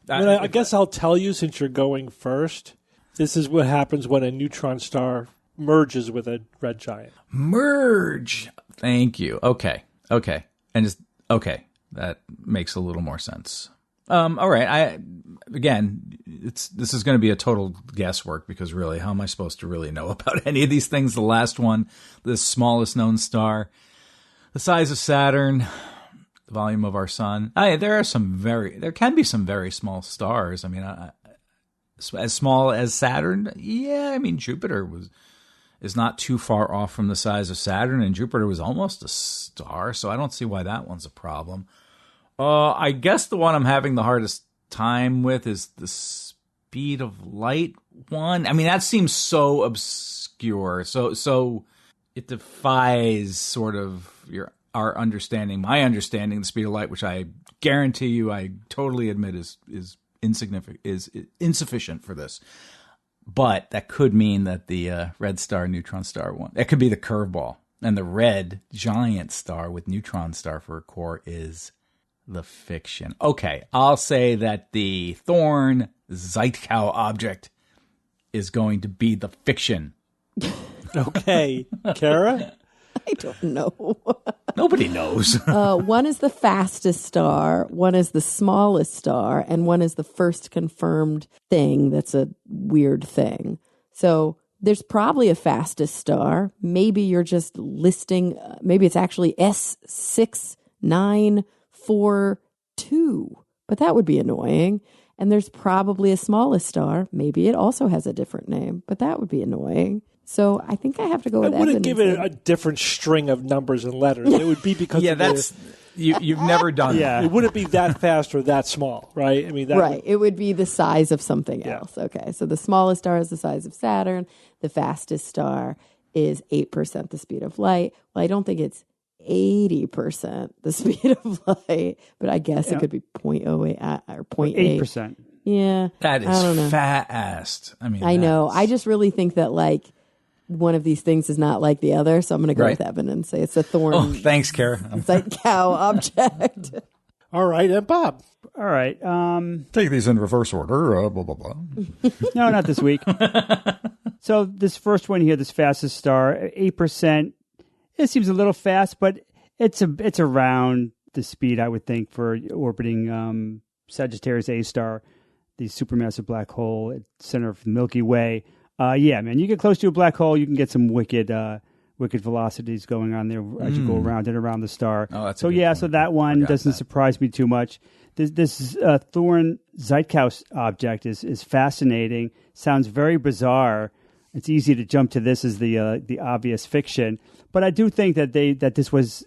I guess I'll tell you, since you're going first. This is what happens when a neutron star merges with a red giant. Merge. Thank you. Okay. And that makes a little more sense. All right. This is going to be a total guesswork because really, how am I supposed to really know about any of these things? The last one, the smallest known star, the size of Saturn, the volume of our sun. There can be some very small stars. I mean, as small as Saturn. Yeah. I mean, Jupiter is not too far off from the size of Saturn, and Jupiter was almost a star. So I don't see why that one's a problem. I guess the one I'm having the hardest time with is the speed of light one. I mean, that seems so obscure. So it defies sort of my understanding, the speed of light, which I guarantee you, I totally admit is insignificant, is insufficient for this. But that could mean that the red star, neutron star one, that could be the curveball. And the red giant star with neutron star for a core is the fiction. Okay, I'll say that the Thorn Zeitkow object is going to be the fiction. Okay. Kara? I don't know. Nobody knows. One is the fastest star, one is the smallest star, and one is the first confirmed thing that's a weird thing. So there's probably a fastest star. Maybe you're just listing, maybe it's actually S6942, but that would be annoying. And there's probably a smallest star. Maybe it also has a different name, but that would be annoying. So I think I have to go with I wouldn't give it a different string of numbers and letters. It would be because you've never done that. It wouldn't be that fast or that small, right? I mean, it would be the size of something else. Okay, so the smallest star is the size of Saturn. The fastest star is 8% the speed of light. Well, I don't think it's 80% the speed of light, but I guess it could be 0.08 or 0.8%. Yeah, that is fast. I mean, I know. I just really think that one of these things is not like the other, so I'm going to go with Evan and say it's a Thorn. Oh, thanks, Kara. Zeitkow object. All right, and Bob. All right. Take these in reverse order. Blah, blah, blah. No, not this week. So this first one here, this fastest star, 8%. It seems a little fast, but it's around the speed I would think for orbiting Sagittarius A star, the supermassive black hole at the center of the Milky Way. Yeah, man, you get close to a black hole, you can get some wicked velocities going on there as you go around and around the star. Oh, that's so yeah, so that one doesn't surprise me too much. This Thorn Zeitkow object is fascinating. Sounds very bizarre. It's easy to jump to this as the obvious fiction, but I do think that this was.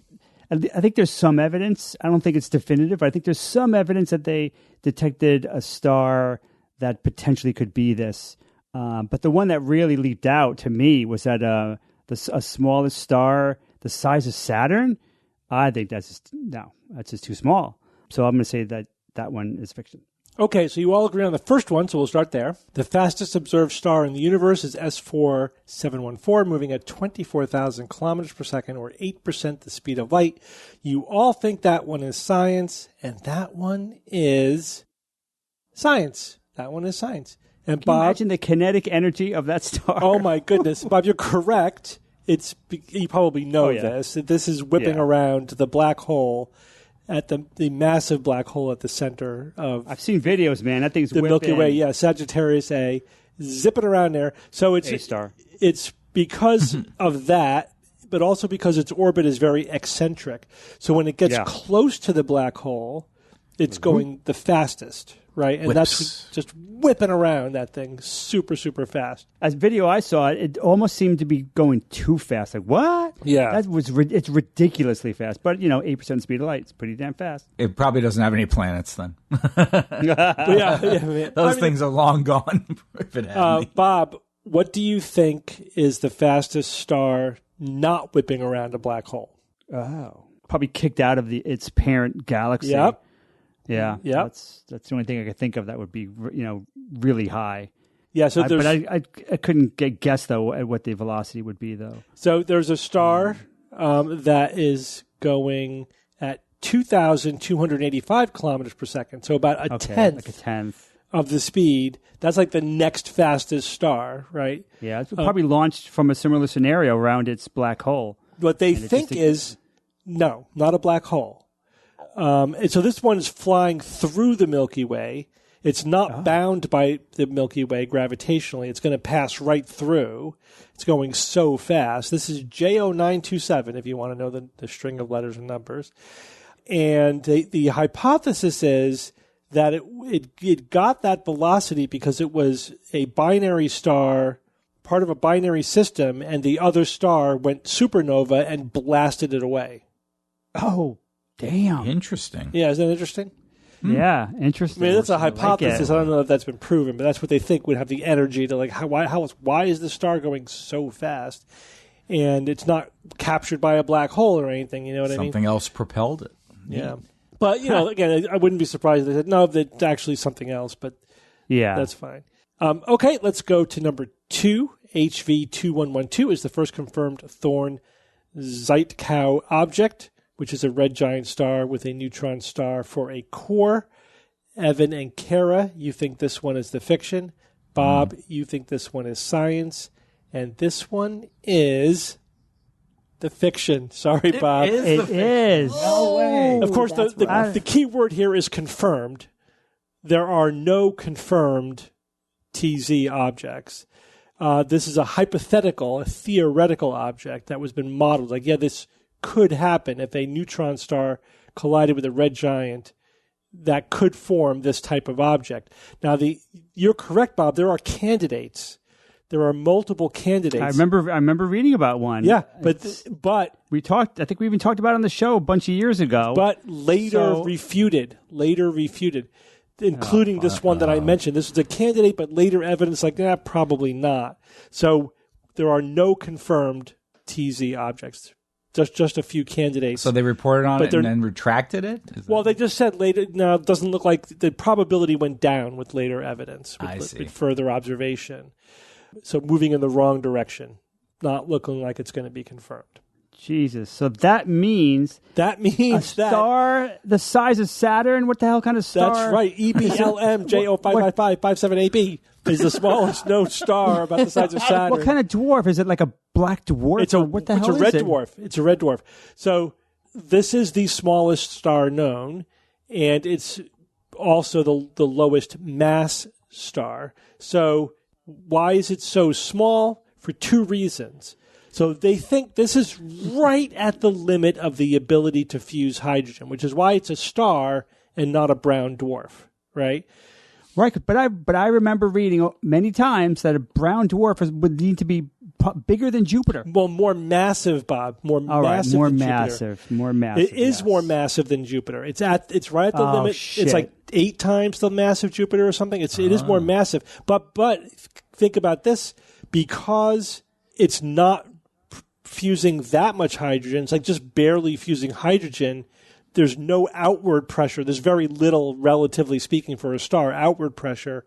I think there's some evidence. I don't think it's definitive, but I think there's some evidence that they detected a star that potentially could be this. But the one that really leaped out to me was that the smallest star, the size of Saturn. I think that's just too small. So I'm going to say that one is fiction. Okay, so you all agree on the first one, so we'll start there. The fastest observed star in the universe is S4714, moving at 24,000 kilometers per second, or 8% the speed of light. You all think that one is science, and that one is science. And Can Bob, you imagine the kinetic energy of that star? Oh my goodness, Bob, you're correct. You probably know this. This is whipping around the black hole. At the massive black hole at the center of... I've seen videos, man. That thing's the Milky Way, Sagittarius A, zipping around there. So it's A-star. It's because of that, but also because its orbit is very eccentric. So when it gets close to the black hole, it's going the fastest, right? And that's just whipping around that thing super, super fast. As video I saw, it almost seemed to be going too fast. Like, what? Yeah. It's ridiculously fast. But, 8% speed of light. It's pretty damn fast. It probably doesn't have any planets then. Those things are long gone. If it had any. Bob, what do you think is the fastest star not whipping around a black hole? Oh. Probably kicked out of its parent galaxy. Yep. Yeah. Yep. That's the only thing I could think of that would be, really high. Yeah, so but I couldn't guess, though, at what the velocity would be, though. So there's a star that is going at 2,285 kilometers per second, so about a tenth of the speed. That's like the next fastest star, right? Yeah, it's probably launched from a similar scenario around its black hole. What they think is, no, not a black hole. And so this one is flying through the Milky Way. It's not bound by the Milky Way gravitationally. It's going to pass right through. It's going so fast. This is JO927, if you want to know the string of letters and numbers. And the hypothesis is that it got that velocity because it was a binary star, part of a binary system, and the other star went supernova and blasted it away. Oh, damn. Interesting. Yeah, isn't that interesting? Yeah, interesting. I mean, that's a hypothesis. I don't know if that's been proven, but that's what they think would have the energy to why is the star going so fast? And it's not captured by a black hole or anything, you know what I mean? Something else propelled it. Yeah. But, again, I wouldn't be surprised if they said, no, that's actually something else, but that's fine. Okay, let's go to number 2. HV2112 is the first confirmed Thorn-Zeitkow object, which is a red giant star with a neutron star for a core. Evan and Kara, you think this one is the fiction. Bob, you think this one is science. And this one is the fiction. Sorry, Bob. It is. No way. Of course, the key word here is confirmed. There are no confirmed TZ objects. This is a hypothetical, a theoretical object that was been modeled. Like, this could happen if a neutron star collided with a red giant. That could form this type of object. Now, you're correct, Bob. There are candidates. There are multiple candidates. I remember reading about one. Yeah, but we talked. I think we even talked about it on the show a bunch of years ago. But later refuted, including this one that I mentioned. This is a candidate, but later evidence probably not. So there are no confirmed TZ objects. Just a few candidates. So they reported on it and then retracted it? They just said later, no, it doesn't look like the probability went down with later evidence, with further observation. So moving in the wrong direction, not looking like it's going to be confirmed. Jesus. So that means a star the size of Saturn? What the hell kind of star? That's right. EBLM JO55557AB is the smallest known star about the size of Saturn. What kind of dwarf? Is it like a black dwarf? What the hell is it? It's a red dwarf. It's a red dwarf. So this is the smallest star known, and it's also the lowest mass star. So why is it so small? For two reasons. So they think this is right at the limit of the ability to fuse hydrogen, which is why it's a star and not a brown dwarf, right? Right, but I remember reading many times that a brown dwarf would need to be bigger than Jupiter. Well, more massive, Bob. More massive than Jupiter. More massive. It is more massive than Jupiter. It's right at the limit. Shit. It's like 8 times the mass of Jupiter or something. It is more massive. But think about this, because it's not fusing that much hydrogen. It's like just barely fusing hydrogen. There's no outward pressure. There's very little, relatively speaking, for a star, outward pressure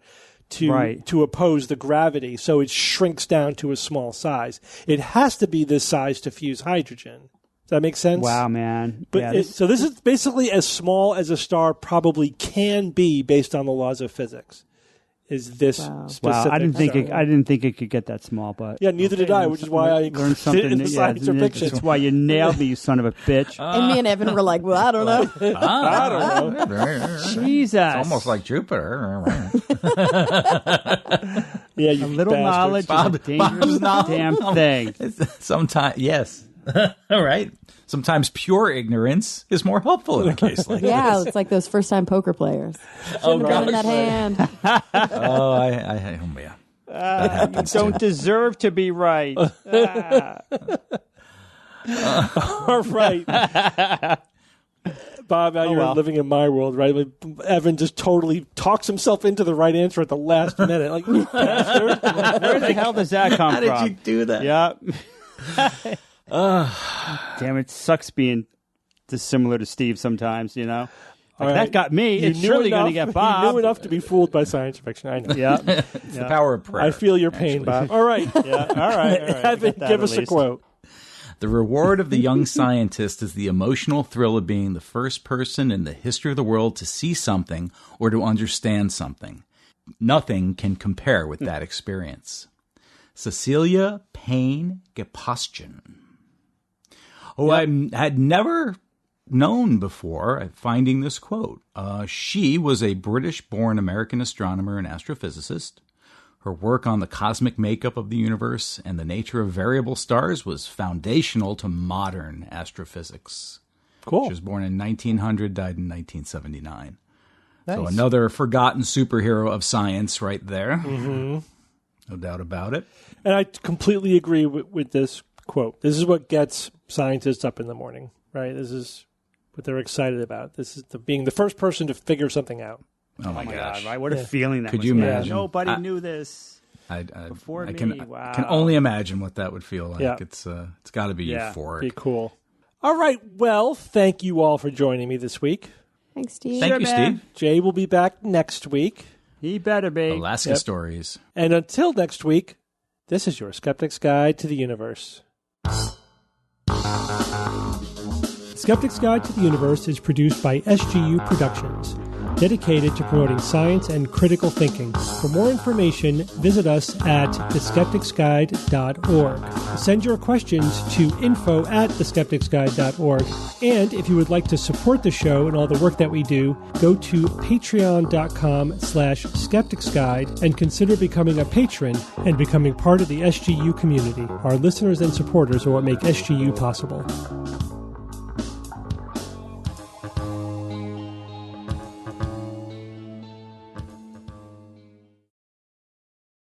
to oppose the gravity. So it shrinks down to a small size. It has to be this size to fuse hydrogen. Does that make sense? Wow, man. But so this is basically as small as a star probably can be based on the laws of physics. Is this specific? Wow, I didn't think it could get that small, but neither did I, which is why I learned something in the science or fiction. That's why you nailed me, you son of a bitch. And me and Evan were like, well, I don't know. I don't know. Jesus. It's almost like Jupiter. Yeah, you a little bastards. knowledge is a dangerous damn thing. Sometimes, yes. All right. Sometimes pure ignorance is more helpful in a case like Yeah, this. it's like those first-time poker players. Shouldn't have done that hand. Oh, yeah. That happens Don't too. deserve to be right. All right. Bob, now you're living in my world, right? Like, Evan just totally talks himself into the right answer at the last minute. Like, you bastard. Where the hell does that come How from? did you do that? Yeah. Damn, it sucks being dissimilar to Steve sometimes, you know? Like, All right. that got me. You It's knew surely enough- going to get Bob. You knew enough to be fooled by science fiction. I know. Yeah. It's the power of prayer. I feel your pain, Bob. All right. Yeah. All right. Evan, give us a quote. The reward of the young scientist is the emotional thrill of being the first person in the history of the world to see something or to understand something. Nothing can compare with that experience. Cecilia Payne Gaposchkin. Oh, I had never known before finding this quote. She was a British-born American astronomer and astrophysicist. Her work on the cosmic makeup of the universe and the nature of variable stars was foundational to modern astrophysics. Cool. She was born in 1900, died in 1979. Nice. So another forgotten superhero of science right there. Mm-hmm. No doubt about it. And I completely agree with this quote. This is what gets scientists up in the morning, right? This is what they're excited about. This is being the first person to figure something out. Oh my gosh. God, right? What a feeling that Could must you be. imagine? Nobody knew this. Before I me, can wow. can only imagine what that would feel like. Yeah. It's got to be euphoric. Be cool. All right. Well, thank you all for joining me this week. Thanks, Steve. Thank you, man. Steve. Jay will be back next week. He better be. Alaska Stories. And until next week, this is your Skeptic's Guide to the Universe. Skeptic's Guide to the Universe is produced by SGU Productions, dedicated to promoting science and critical thinking. For more information, visit us at theskepticsguide.org. Send your questions to info@theskepticsguide.org. And if you would like to support the show and all the work that we do, go to patreon.com/skepticsguide and consider becoming a patron and becoming part of the SGU community. Our listeners and supporters are what make SGU possible.